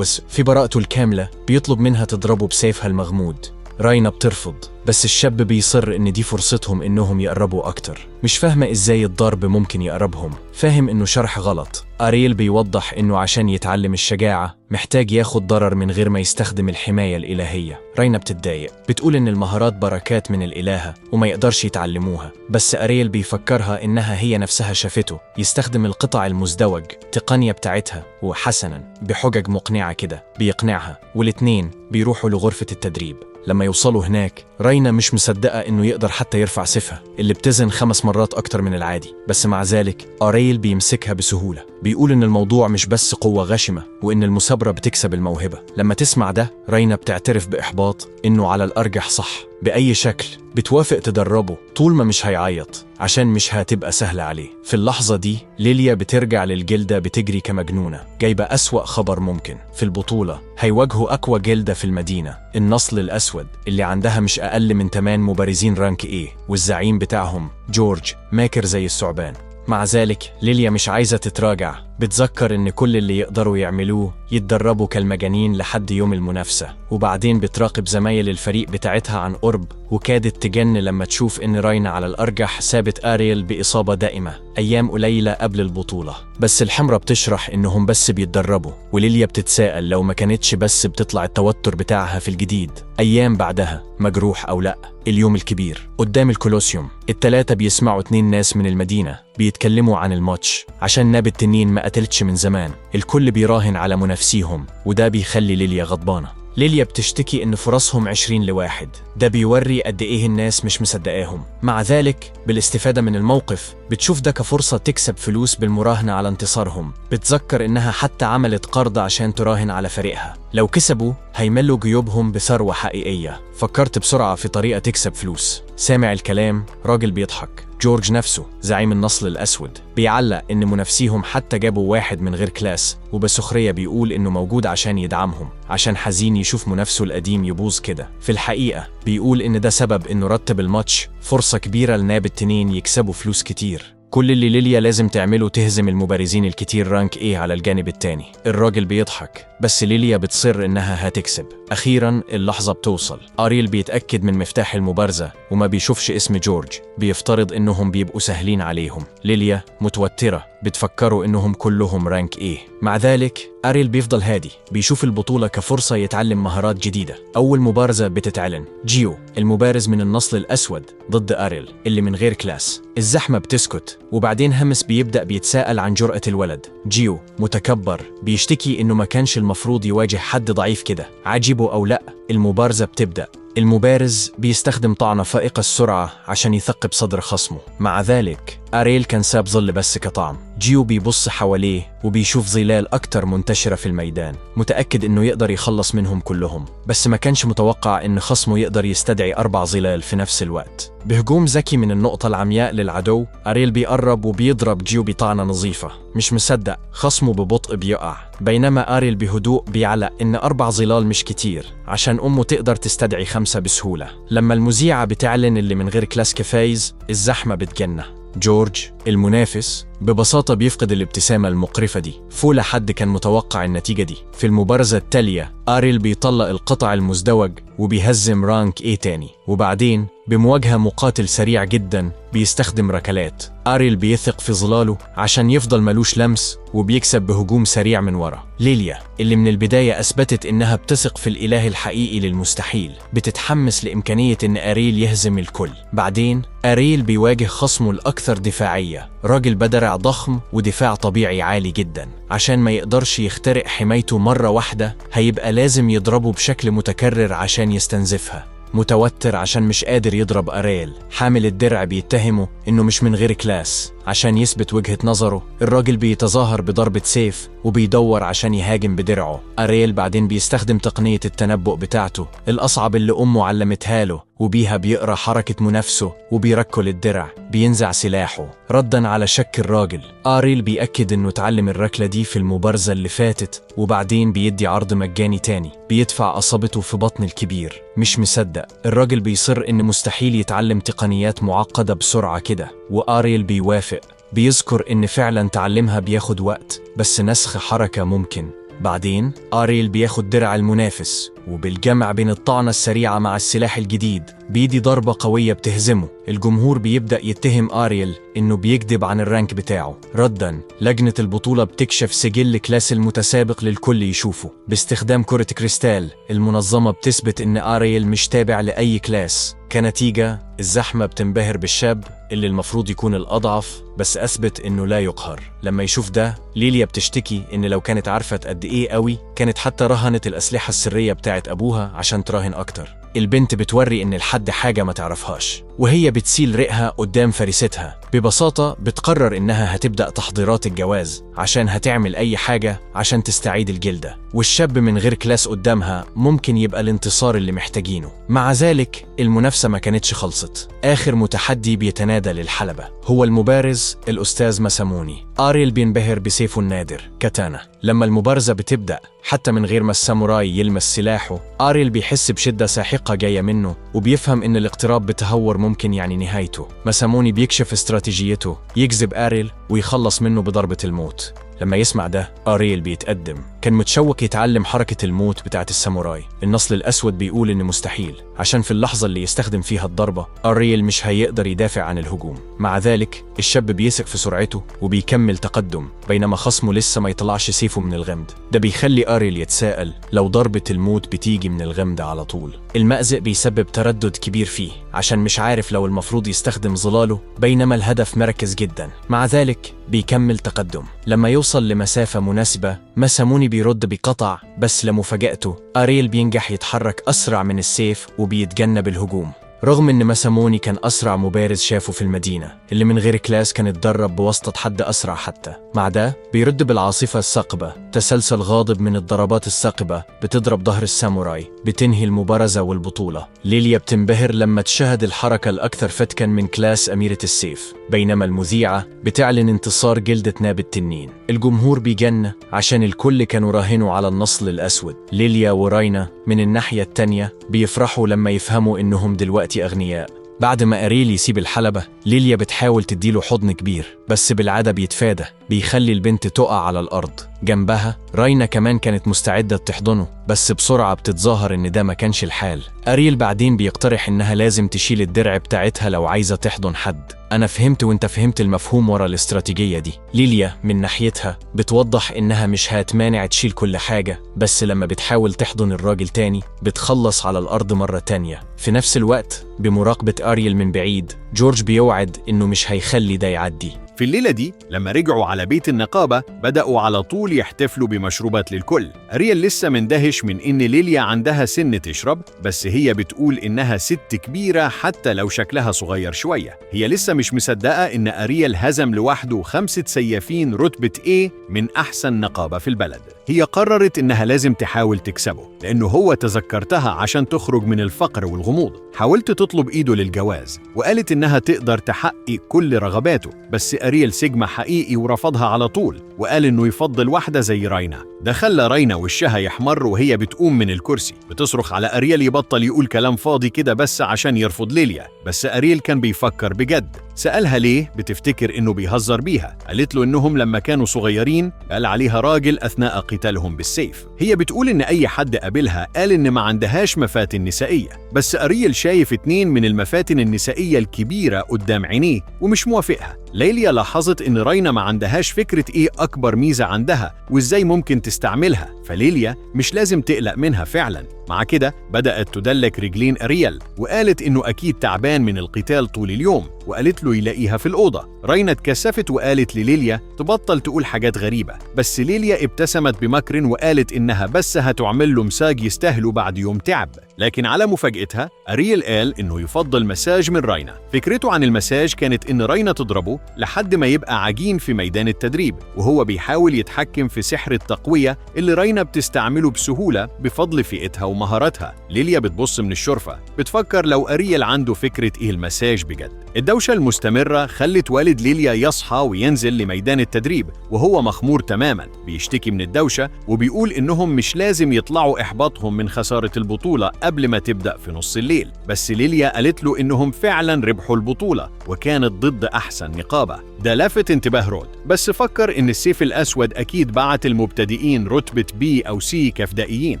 في براءته الكاملة بيطلب منها تضربه بسيفها المغمود. رينا بترفض، بس الشاب بيصر إن دي فرصتهم إنهم يقربوا أكتر. مش فاهمة إزاي الضرب ممكن يقربهم، فاهم إنه شرح غلط. أريل بيوضح إنه عشان يتعلم الشجاعة محتاج ياخد ضرر من غير ما يستخدم الحماية الإلهية. رينا بتتضايق، بتقول إن المهارات بركات من الإلهة وما يقدرش يتعلموها، بس أريل بيفكرها إنها هي نفسها شافته يستخدم القطع المزدوج تقنية بتاعتها، وحسناً بحجج مقنعة كده بيقنعها، والاتنين بيروحوا لغرفة التدريب. لما يوصلوا هناك رينا مش مصدقة إنه يقدر حتى يرفع سيفها اللي بتزن 5 مرات أكتر من العادي، بس مع ذلك أريل بيمسكها بسهولة. بيقول إن الموضوع مش بس قوة غاشمة، وإن المثابرة بتكسب الموهبة. لما تسمع ده رينا بتعترف بإحباط إنه على الأرجح صح. بأي شكل بتوافق تدربه طول ما مش هيعيط، عشان مش هتبقى سهلة عليه. في اللحظة دي ليليا بترجع للجلدة بتجري كمجنونة، جايبة أسوأ خبر ممكن. في البطولة هيواجهوا أقوى جلدة في المدينة، النسل الأسود، اللي عندها مش أقل من 8 مبارزين رانك إيه، والزعيم بتاعهم جورج ماكر زي الثعبان. مع ذلك ليليا مش عايزة تتراجع. بتذكر إن كل اللي يقدروا يعملوه يتدربوا كالمجانين لحد يوم المنافسة، وبعدين بتراقب زمايل الفريق بتاعتها عن قرب، وكادت تجن لما تشوف إن رينا على الأرجح سابت أريل بإصابة دائمة أيام قليلة قبل البطولة. بس الحمرة بتشرح إنهم بس بيتدربوا، وليليا بتتساءل لو ما كانتش بس بتطلع التوتر بتاعها في الجديد. أيام بعدها مجروح أو لأ، اليوم الكبير قدام الكولوسيوم، ال3 بيسمعوا 2 ناس من المدينة بيتكلموا عن الماتش. عشان ناب التنين ما قتلتش من زمان، الكل بيراهن على منافسيهم، وده بيخلي ليليا غضبانة. ليليا بتشتكي إن فرصهم 20 ل1، ده بيوري قد إيه الناس مش مصدقاهم. مع ذلك بالاستفادة من الموقف بتشوف ده كفرصة تكسب فلوس بالمراهنة على انتصارهم. بتذكر إنها حتى عملت قرض عشان تراهن على فريقها، لو كسبوا هيملوا جيوبهم بثروة حقيقية. فكرت بسرعة في طريقة تكسب فلوس. سامع الكلام راجل بيضحك، جورج نفسه زعيم النسل الأسود، بيعلق إن منافسيهم حتى جابوا واحد من غير كلاس، وبسخرية بيقول إنه موجود عشان يدعمهم، عشان حزين يشوف منافسه القديم يبوظ كده. في الحقيقة بيقول إن ده سبب إنه رتب الماتش فرصة كبيرة لناب التنين يكسبوا فلوس كتير. كل اللي ليليا لازم تعمله تهزم المبارزين الكتير رانك إيه على الجانب التاني. الراجل بيضحك، بس ليليا بتصر إنها هتكسب. أخيراً اللحظة بتوصل. أريل بيتأكد من مفتاح المبارزة وما بيشوفش اسم جورج، بيفترض إنهم بيبقوا سهلين عليهم. ليليا متوترة، بتفكروا إنهم كلهم رانك إيه. مع ذلك أريل بيفضل هادي، بيشوف البطولة كفرصة يتعلم مهارات جديدة. أول مبارزة بتتعلن، جيو المبارز من النسل الأسود ضد أريل اللي من غير كلاس. الزحمة بتسكت، وبعدين همس بيبدأ بيتساءل عن جرأة الولد. جيو متكبر، بيشتكي إنه ما كانش المفروض يواجه حد ضعيف كده. عاجبه أو لأ، المبارزة بتبدأ. المبارز بيستخدم طعنة فائقة السرعة عشان يثقب صدر خصمه. مع ذلك أريل كان ساب ظل بس كطعم. جيو بيبص حواليه وبيشوف ظلال أكتر منتشرة في الميدان، متأكد إنه يقدر يخلص منهم كلهم، بس ما كانش متوقع إن خصمه يقدر يستدعي 4 ظلال في نفس الوقت. بهجوم ذكي من النقطة العمياء للعدو، أريل بيقرب وبيضرب جيو بطعنة نظيفة. مش مصدق، خصمه ببطء بيقع، بينما أريل بهدوء بيعلق إن 4 ظلال مش كتير عشان أمه تقدر تستدعي 5 بسهولة. لما المذيعة بتعلن اللي من غير كلاس كفايز، الزحمة بتجنح. جورج المنافس ببساطة بيفقد الابتسامة المقرفة دي، فولا حد كان متوقع النتيجة دي. في المبارزة التالية أريل بيطلق القطع المزدوج وبيهزم رانك ايه تاني، وبعدين بمواجهة مقاتل سريع جدا بيستخدم ركلات. أريل بيثق في ظلاله عشان يفضل ملوش لمس وبيكسب بهجوم سريع من ورا. ليليا اللي من البداية أثبتت إنها بتثق في الإله الحقيقي للمستحيل، بتتحمس لإمكانية إن أريل يهزم الكل. بعدين أريل بيواجه خصمه الأكثر دفاعية، راجل بدرع ضخم ودفاع طبيعي عالي جدا. عشان ما يقدرش يخترق حمايته مرة واحدة، هيبقى لازم يضربه بشكل متكرر عشان يستنزفها. متوتر عشان مش قادر يضرب أريل، حامل الدرع بيتهمه إنه مش من غير كلاس. عشان يثبت وجهة نظره، الراجل بيتظاهر بضربة سيف وبيدور عشان يهاجم بدرعه. أريل بعدين بيستخدم تقنية التنبؤ بتاعته الأصعب اللي أمه علمتها له، وبيها بيقرأ حركة منافسه وبيركل الدرع. بينزع سلاحه ردا على شك الراجل. أريل بيأكد إنه اتعلم الركلة دي في المبارزة اللي فاتت، وبعدين بيدي عرض مجاني تاني. بيدفع أصابته في بطن الكبير. مش مصدق، الراجل بيصر إن مستحيل يتعلم تقنيات معقدة بسرعة كده، وأريل بيوافق. بيذكر إن فعلا تعلمها بياخد وقت، بس نسخ حركة ممكن. بعدين أريل بياخد درع المنافس، وبالجمع بين الطعنة السريعة مع السلاح الجديد بيدي ضربة قوية بتهزمه. الجمهور بيبدأ يتهم أريل إنه بيكذب عن الرانك بتاعه. ردا، لجنة البطولة بتكشف سجل كلاس المتسابق للكل يشوفه باستخدام كرة كريستال. المنظمة بتثبت إن أريل مش تابع لأي كلاس. كنتيجة، الزحمة بتنبهر بالشاب اللي المفروض يكون الأضعف، بس أثبت إنه لا يقهر. لما يشوف ده، ليليا بتشتكي إن لو كانت عارفة قد إيه قوي كانت حتى رهنت الأسلحة السرية بتاعت أبوها عشان تراهن أكتر. البنت بتوري إن الحد حاجة ما تعرفهاش، وهي بتسيل رقها قدام فريستها. ببساطة بتقرر إنها هتبدأ تحضيرات الجواز عشان هتعمل أي حاجة عشان تستعيد الجلدة، والشاب من غير كلاس قدامها ممكن يبقى الانتصار اللي محتاجينه. مع ذلك المنافسة ما كانتش خلصت. آخر متحدي بيتنادى للحلبة هو المبارز الأستاذ ماساموني. أريل بينبهر بسيفه النادر كاتانا. لما المبارزة بتبدأ، حتى من غير ما الساموراي يلمس سلاحه، أريل بيحس بشدة ساحقة جاية منه، وبيفهم إن الاقتراب بتهور ممكن يعني نهايته. ماساموني بيكشف استراتيجيته، يجذب أريل ويخلص منه بضربة الموت. لما يسمع ده، أريل بيتقدم. كان متشوق يتعلم حركة الموت بتاعت الساموراي. النصل الأسود بيقول إن مستحيل، عشان في اللحظة اللي يستخدم فيها الضربة أريل مش هيقدر يدافع عن الهجوم. مع ذلك الشاب بيثق في سرعته وبيكمل تقدم، بينما خصمه لسه ما يطلعش سيفه من الغمد. ده بيخلي أريل يتساءل لو ضربة الموت بتيجي من الغمد على طول. المأزق بيسبب تردد كبير فيه، عشان مش عارف لو المفروض يستخدم ظلاله، بينما الهدف مركز جدا. مع ذلك بيكمل تقدم. لما يوصل لمسافة مناسبة، ماساموني بيرد بقطع، بس لمفاجأته أريل بينجح يتحرك أسرع من السيف وبيتجنب الهجوم. رغم إن ماساموني كان أسرع مبارز شافه في المدينة، اللي من غير كلاس كان اتدرب بواسطة حد أسرع حتى. مع ده بيرد بالعاصفة الثاقبة، تسلسل غاضب من الضربات الثاقبة بتضرب ظهر الساموراي، بتنهي المبارزة والبطولة. ليليا بتنبهر لما تشاهد الحركة الأكثر فتكا من كلاس أميرة السيف، بينما المذيعة بتعلن انتصار جلدة ناب التنين. الجمهور بيجن عشان الكل كانوا راهنوا على النصل الأسود. ليليا وراينا من الناحية التانية بيفرحوا لما يفهموا إنهم دلوقتي أغنياء. بعد ما أريل يسيب الحلبة، ليليا بتحاول تديله حضن كبير، بس بالعادة بيتفادى، بيخلي البنت تقع على الأرض. جنبها راينا كمان كانت مستعدة تحضنه، بس بسرعة بتتظاهر إن ده ما كانش الحال. أريل بعدين بيقترح إنها لازم تشيل الدرع بتاعتها لو عايزة تحضن حد. أنا فهمت وإنت فهمت المفهوم ورا الاستراتيجية دي. ليليا من ناحيتها بتوضح إنها مش هتمانع تشيل كل حاجة، بس لما بتحاول تحضن الراجل تاني بتخلص على الأرض مرة تانية. في نفس الوقت بمراقبة أريل من بعيد، جورج بيوعد إنه مش هيخلي ده يعدي. في الليلة دي لما رجعوا على بيت النقابة بدأوا على طول يحتفلوا بمشروبات للكل. أريال لسه مندهش من إن ليليا عندها سن تشرب، بس هي بتقول إنها ست كبيرة حتى لو شكلها صغير شوية. هي لسه مش مصدقة إن أريال هزم لوحده 5 سيافين رتبة A من أحسن نقابة في البلد. هي قررت إنها لازم تحاول تكسبه لأنه هو تذكرتها عشان تخرج من الفقر والغموض. حاولت تطلب إيده للجواز وقالت إنها تقدر تحقق كل رغباته، بس أريال سجمة حقيقي ورفضها على طول وقال إنه يفضل واحدة زي راينا. ده خلى راينا وشها يحمر وهي بتقوم من الكرسي بتصرخ على أريال يبطل يقول كلام فاضي كده بس عشان يرفض ليليا. بس أريال كان بيفكر بجد. سألها ليه بتفتكر إنه بيهزر بيها. قالت له إنهم لما كانوا صغيرين قال عليها راجل أثناء قتالهم بالسيف. هي بتقول إن أي حد قابلها قال إن ما عندهاش مفاتن نسائية، بس أريال شايف 2 من المفاتن النسائية الكبيرة قدام عينيه ومش موافقها. ليليا لاحظت إن راينا ما عندهاش فكرة إيه أكبر ميزة عندها وإزاي ممكن تستعملها، فليليا مش لازم تقلق منها فعلاً. مع كده بدأت تدلك رجلين أريال وقالت إنه أكيد تعبان من القتال طول اليوم، وقالت له يلاقيها في الأوضة. راينا اتكسفت وقالت لليليا تبطل تقول حاجات غريبة، بس ليليا ابتسمت بمكر وقالت إنها بس هتعمل له مساج يستاهله بعد يوم تعب. لكن على مفاجأتها أريال قال إنه يفضل مساج من راينا. فكرته عن المساج كانت إن راينا تضربه لحد ما يبقى عجين في ميدان التدريب، وهو بيحاول يتحكم في سحر التقوية اللي راينا بتستعمله بسهولة بفضل فئتها ومهاراتها. ليليا بتبص من الشرفة بتفكر لو أريال عنده فكرة إيه المساج بجد. الدوشة المستمرة خلت والد ليليا يصحى وينزل لميدان التدريب وهو مخمور تماما، بيشتكي من الدوشة وبيقول إنهم مش لازم يطلعوا إحباطهم من خسارة البطولة قبل ما تبدأ في نص الليل. بس ليليا قالت له إنهم فعلا ربحوا البطولة وكانت ضد أحسن نقابة. ده لفت انتباه رود، بس فكر إن السيف الأسود أكيد بعت المبتدئين رتبة B أو C كفدائيين.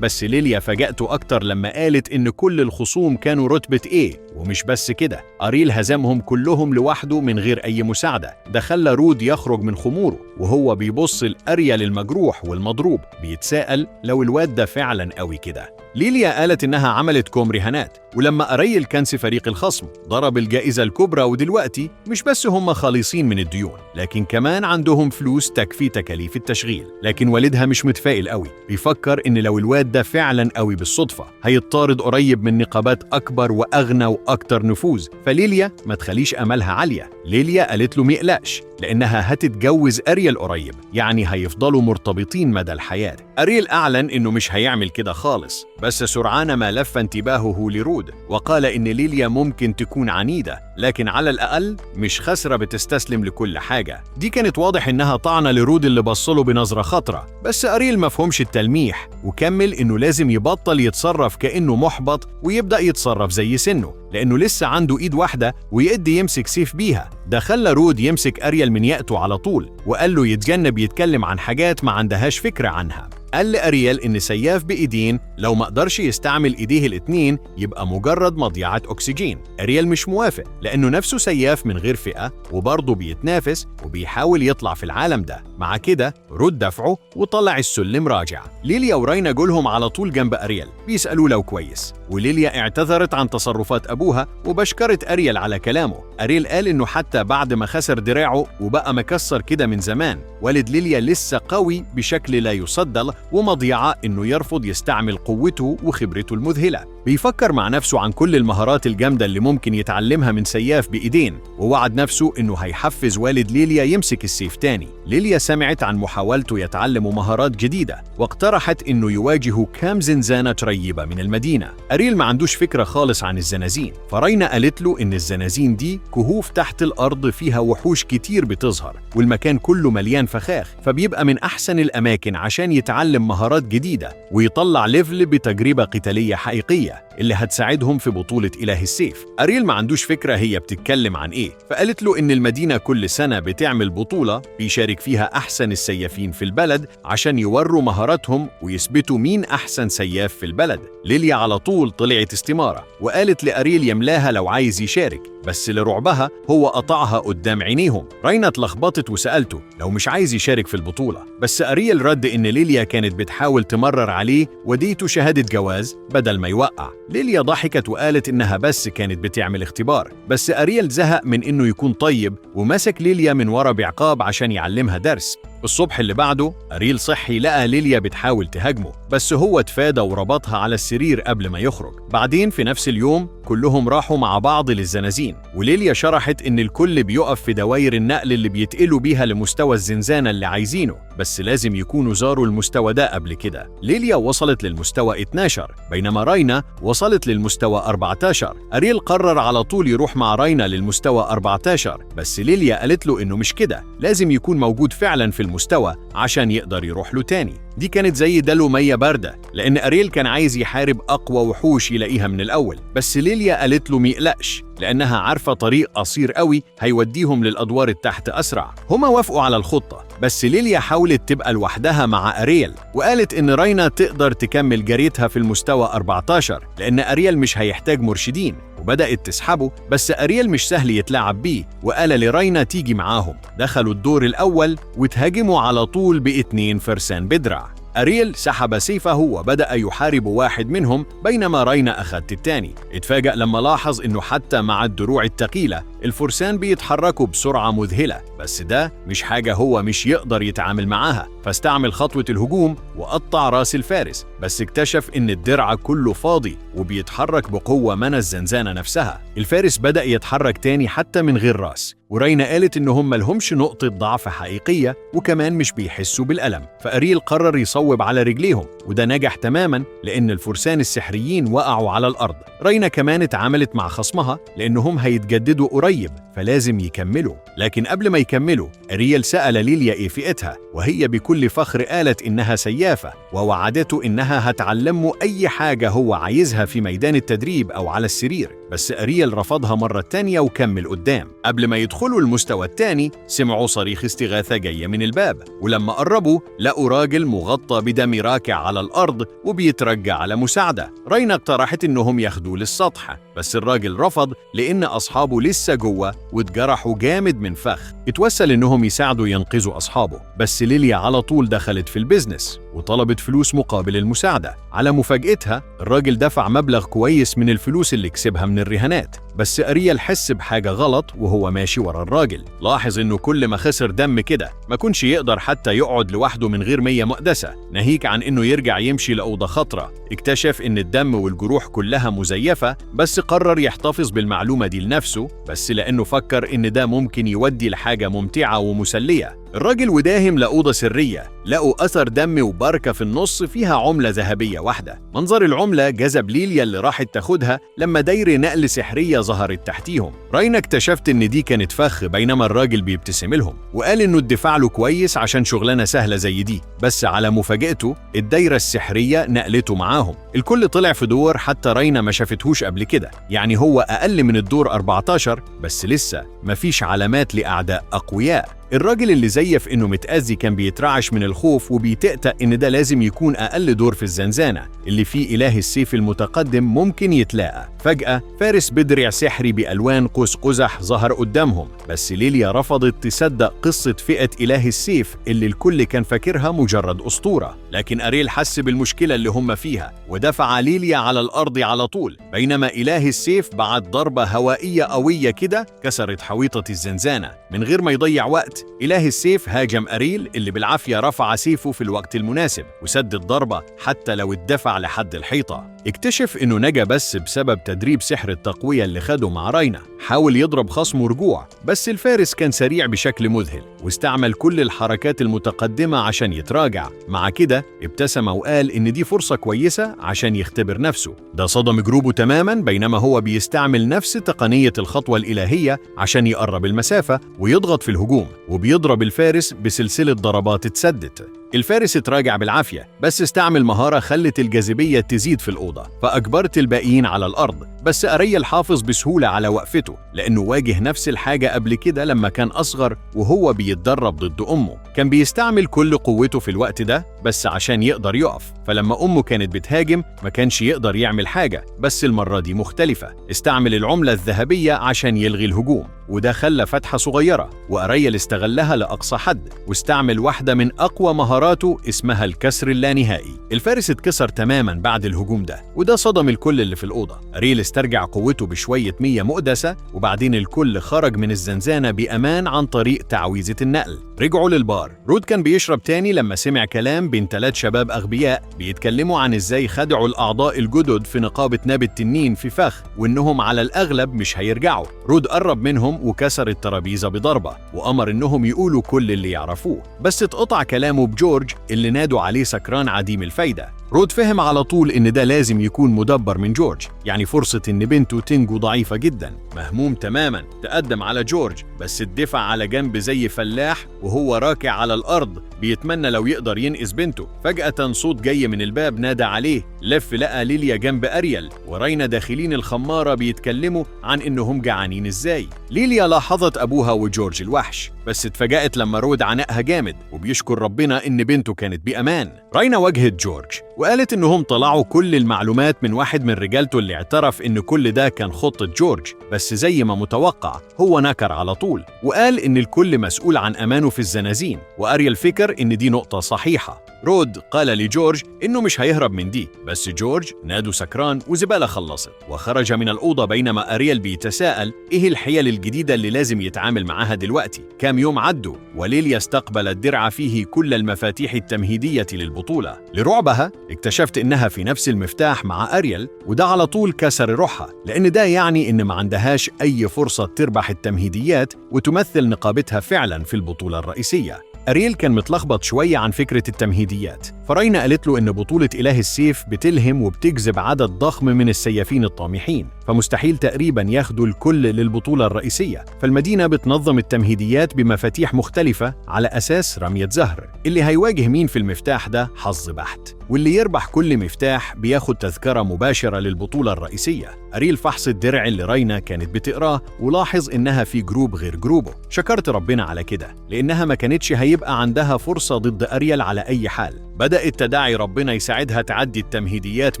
بس ليليا فاجأته أكتر لما قالت إن كل الخصوم كانوا رتبة A، ومش بس كده، أريل هزمهم كلهم لوحده من غير أي مساعدة. ده خلى رود يخرج من خموره وهو بيبص لأريال المجروح والمضروب بيتساءل لو الواد ده فعلا قوي كده. ليليا قالت إنها عملت كوم رهانات، ولما أريل كنس فريق الخصم ضرب الجائزة الكبرى، ودلوقتي مش بس هم خالصين من الديون لكن كمان عندهم فلوس تكفي تكاليف التشغيل. لكن والدها مش متفائل قوي، بيفكر إن لو الواد ده فعلا قوي بالصدفة هيطارد قريب من نقابات أكبر وأغنى وأكتر نفوذ. فليليا ما تخليش أملها عالية. ليليا قالت له مقلقش لأنها هتتجوز أريل قريب، يعني هيفضلوا مرتبطين مدى الحياة. أريل أعلن إنه مش هيعمل كده خالص، بس سرعان ما لف انتباهه لرود وقال إن ليليا ممكن تكون عنيدة لكن على الأقل مش خسرة بتستسلم لكل حاجة. دي كانت واضح إنها طعنة لرود اللي بصله بنظرة خطرة، بس أريل مفهومش التلميح وكمل إنه لازم يبطل يتصرف كأنه محبط ويبدأ يتصرف زي سنه، لأنه لسه عنده إيد واحدة ويقدر يمسك سيف بيها. ده خلى رود يمسك أريل من يأته على طول وقال له يتجنب يتكلم عن حاجات ما عندهاش فكرة عنها. قال لأريل إن سياف بإيدين لو ما قدرش يستعمل إيديه الاتنين يبقى مجرد مضيعة أكسجين. أريل مش موافق لأنه نفسه سياف من غير فئة وبرضه بيتنافس وبيحاول يطلع في العالم ده. مع كده رود دفعه وطلع السلم راجع. ليليا ورينا جولهم على طول جنب أريل بيسألوا لو كويس، وليليا اعتذرت عن تصرفات أبوها وبشكرت أريل على كلامه. أريل قال إنه حتى بعد ما خسر دراعه وبقى مكسر كده من زمان، والد ليليا لسه قوي بشكل لا يصدق ومضيعة إنه يرفض يستعمل قوته وخبرته المذهلة. بيفكر مع نفسه عن كل المهارات الجامدة اللي ممكن يتعلمها من سياف بإيدين، ووعد نفسه إنه هيحفز والد ليليا يمسك السيف تاني. ليليا سمعت عن محاولته يتعلم مهارات جديدة واقترحت إنه يواجه كام زنزانة قريبة من المدينة. أريل ما عندوش فكرة خالص عن الزنازين، فرينا قالت له إن الزنازين دي كهوف تحت الأرض فيها وحوش كتير بتظهر والمكان كله مليان فخاخ، فبيبقى من أحسن الأماكن عشان يتعلم مهارات جديدة ويطلع ليفل بتجربة قتالية حقيقية اللي هتساعدهم في بطولة إله السيف. أريل ما عندوش فكرة هي بتتكلم عن إيه، فقالت له إن المدينة كل سنة بتعمل بطولة بيشارك فيها أحسن السيافين في البلد عشان يوروا مهاراتهم ويثبتوا مين أحسن سياف في البلد. ليليا على طول طلعت استمارة وقالت لأريل يملاها لو عايز يشارك، بس لرعبها هو قطعها قدام عينيهم. رينا اتلخبطت وسألته لو مش عايز يشارك في البطولة، بس أريل رد إن ليليا كانت بتحاول تمرر عليه وديته شهادة جواز بدل ما يوقع. ليليا ضحكت وقالت إنها بس كانت بتعمل اختبار، بس أريل زهق من إنه يكون طيب ومسك ليليا من ورا بعقاب عشان يعلمها درس. الصبح اللي بعده أريل صحي لقى ليليا بتحاول تهاجمه، بس هو اتفادى وربطها على السرير قبل ما يخرج. بعدين في نفس اليوم كلهم راحوا مع بعض للزنازين، وليليا شرحت إن الكل بيقف في دواير النقل اللي بيتقلوا بيها لمستوى الزنزانة اللي عايزينه، بس لازم يكونوا زاروا المستوى ده قبل كده. ليليا وصلت للمستوى 12 بينما راينا وصلت للمستوى 14. أريل قرر على طول يروح مع راينا للمستوى 14، بس ليليا قالت له إنه مش كده، لازم يكون موجود فعلا في المستوى عشان يقدر يروح له تاني. دي كانت زي دلو مية باردة، لأن أريل كان عايز يحارب أقوى وحوش يلاقيها من الأول، بس ليليا قالت له ميقلقش لأنها عارفة طريق قصير قوي هيوديهم للأدوار التحت أسرع. هما وافقوا على الخطة، بس ليليا حاولت تبقى لوحدها مع أريل، وقالت إن راينا تقدر تكمل جريتها في المستوى 14 لأن أريل مش هيحتاج مرشدين، وبدأت تسحبه، بس أريل مش سهل يتلاعب بيه وقال لراينا تيجي معاهم. دخلوا الدور الأول وتهاجموا على طول ب2 فرسان بدرع. أريل سحب سيفه وبدأ يحارب واحد منهم بينما راينا أخذت التاني. اتفاجأ لما لاحظ إنه حتى مع الدروع الثقيلة الفرسان بيتحركوا بسرعة مذهلة، بس ده مش حاجة هو مش يقدر يتعامل معاها، فاستعمل خطوة الهجوم وقطع راس الفارس، بس اكتشف إن الدرع كله فاضي وبيتحرك بقوة من الزنزانة نفسها. الفارس بدأ يتحرك تاني حتى من غير راس، ورينا قالت إن هم ملهمش نقطة ضعف حقيقية وكمان مش بيحسوا بالألم، فأريل قرر يصوب على رجليهم، وده نجح تماماً لأن الفرسان السحريين وقعوا على الأرض. رينا كمان اتعاملت مع خصمها لأنهم هيتجددوا قريب فلازم يكملوا، لكن قبل ما يكملوا أريل سأل ليليا إيه فئتها، وهي بكل فخر قالت إنها سيافة، ووعدته إنها هتعلمه أي حاجة هو عايزها في ميدان التدريب أو على السرير، بس أريل رفضها مرة تانية وكمل قدام. قبل ما يدخلوا المستوى التاني سمعوا صريخ استغاثة جاية من الباب، ولما قربوا لقوا راجل مغطى بدم راكع على الأرض وبيترجى على مساعدة. رينا اقترحت إنهم ياخدوه للسطح، بس الراجل رفض لأن أصحابه لسه جوه واتجرحوا جامد من فخ. اتوسل إنهم يساعدوا ينقذوا أصحابه، بس ليليا على طول دخلت في البيزنس وطلبت فلوس مقابل المساعدة. على مفاجأتها الراجل دفع مبلغ كويس من الفلوس اللي كسبها من الرهانات، بس أريل حس بحاجة غلط وهو ماشي ورا الراجل. لاحظ إنه كل ما خسر دم كده ما كنش يقدر حتى يقعد لوحده من غير مية مقدسة، ناهيك عن إنه يرجع يمشي لأوضة خطرة. اكتشف إن الدم والجروح كلها مزيفة، بس قرر يحتفظ بالمعلومة دي لنفسه، بس لأنه فكر إن ده ممكن يودي لحاجة ممتعة ومسلية. الراجل وداهم لأوضة سرية، لقوا أثر دم وبركة في النص فيها عملة ذهبية واحدة. منظر العملة جذب ليليا اللي راحت تاخدها لما دايرة نقل سحرية ظهرت تحتيهم. رينا اكتشفت إن دي كانت فخ بينما الراجل بيبتسم لهم، وقال إنه الدفاع له كويس عشان شغلانة سهلة زي دي، بس على مفاجأته الدايرة السحرية نقلته معاهم. الكل طلع في دور حتى رينا ما شافتهوش قبل كده، يعني هو أقل من الدور 14، بس لسه مفيش علامات لأعداء أقوياء. الراجل اللي زيف إنه متأذي كان بيترعش من الخوف وبيتأتأ إن ده لازم يكون أقل دور في الزنزانة اللي فيه إله السيف المتقدم ممكن يتلاقى. فجأة فارس بدرع سحري بألوان قوس قزح ظهر قدامهم، بس ليليا رفضت تصدق قصة فئة إله السيف اللي الكل كان فاكرها مجرد أسطورة. لكن أريل حس بالمشكلة اللي هم فيها ودفع ليليا على الأرض على طول، بينما إله السيف بعد ضربة هوائية قوية كده كسرت حويطة الزنزانة. من غير ما يضيع وقت إله السيف هاجم أريل اللي بالعافية رفع سيفه في الوقت المناسب وسد الضربة حتى لو اتدفع لحد الحيطة. اكتشف إنه نجا بس بسبب تدريب سحر التقوية اللي خده مع رينا. حاول يضرب خصمه رجوع، بس الفارس كان سريع بشكل مذهل واستعمل كل الحركات المتقدمة عشان يتراجع. مع كده ابتسم وقال إن دي فرصة كويسة عشان يختبر نفسه. ده صدم جروبه تماماً بينما هو بيستعمل نفس تقنية الخطوة الإلهية عشان يقرب المسافة ويضغط في الهجوم، وبيضرب الفارس بسلسلة ضربات اتسدت. الفارس اتراجع بالعافية، بس استعمل مهارة خلت الجاذبية تزيد في الأوضة فأجبرت الباقيين على الأرض. بس أريل حافظ بسهولة على وقفته لأنه واجه نفس الحاجة قبل كده لما كان أصغر وهو بيتدرب ضد أمه. كان بيستعمل كل قوته في الوقت ده بس عشان يقدر يقف، فلما أمه كانت بتهاجم ما كانش يقدر يعمل حاجة، بس المرة دي مختلفة. استعمل العملة الذهبية عشان يلغي الهجوم، وده خلى فتحة صغيرة، وأريل استغلها لأقصى حد واستعمل واحدة من أقوى مهاراته اسمها الكسر اللانهائي. الفارس اتكسر تماما بعد الهجوم ده، وده صدم الكل اللي في الأوضة. أريل استرجع قوته بشوية مية مقدسة، وبعدين الكل خرج من الزنزانة بأمان عن طريق تعويذة النقل. رجعوا للبار. رود كان بيشرب تاني لما سمع كلام بين 3 شباب أغبياء بيتكلموا عن إزاي خدعوا الأعضاء الجدد في نقابة ناب التنين في فخ، وإنهم على الأغلب مش هيرجعوا. رود قرب منهم وكسر الترابيزة بضربة، وأمر إنهم يقولوا كل اللي يعرفوه، بس اتقطع كلامه بجورج اللي نادوا عليه سكران عديم الفايدة. رود فهم على طول إن ده لازم يكون مدبر من جورج، يعني فرصة إن بنته تنجو ضعيفة جدا. مهموم تماما تقدم على جورج، بس الدفع على جنب زي فلاح وهو راكع على الأرض بيتمنى لو يقدر ينقذ بنته. فجأة صوت جاي من الباب نادى عليه، لف لقى ليليا جنب أريل ورينا داخلين الخمارة بيتكلموا عن إنهم جعانين إزاي. ليليا لاحظت أبوها وجورج الوحش، بس اتفاجأت لما رود عنقها جامد وبيشكر ربنا إن بنته كانت بأمان. رينا واجهت جورج وقالت إنهم طلعوا كل المعلومات من واحد من رجالته اللي اعترف إن كل ده كان خطة جورج، بس زي ما متوقع هو نكر على طول وقال إن الكل مسؤول عن أمانه في الزنازين، وأريل فكر إن دي نقطة صحيحة. رود قال لجورج إنه مش هيهرب من دي، بس جورج نادوا سكران وزبالة خلصت وخرج من الأوضة، بينما أريل بيتساءل إيه الحيل الجديدة اللي لازم يتعامل معاها دلوقتي. كام يوم عدوا وليليا استقبلت درع فيه كل المفاتيح التمهيدية للبطولة. لرعبها اكتشفت إنها في نفس المفتاح مع أريل، وده على طول كسر روحها، لأن ده يعني إن ما عندهاش أي فرصة تربح التمهيديات وتمثل نقابتها فعلا في البطولة الرئيسية. أريل كان متلخبط شوية عن فكرة التمهيديات، فرينا قالت له إن بطولة إله السيف بتلهم وبتجذب عدد ضخم من السيافين الطامحين، فمستحيل تقريبا ياخدوا الكل للبطولة الرئيسية. فالمدينة بتنظم التمهيديات بمفاتيح مختلفة على أساس رمية زهر. اللي هيواجه مين في المفتاح ده حظ بحت، واللي يربح كل مفتاح بياخد تذكرة مباشرة للبطولة الرئيسية. أريل فحص الدرع اللي رينا كانت بتقراه ولاحظ إنها في جروب غير جروبه. شكرت ربنا على كده، لأنها ما كانتش هيبقى عندها فرصة ضد أريل على أي حال. بدأت تدعي ربنا يساعدها تعدي التمهيديات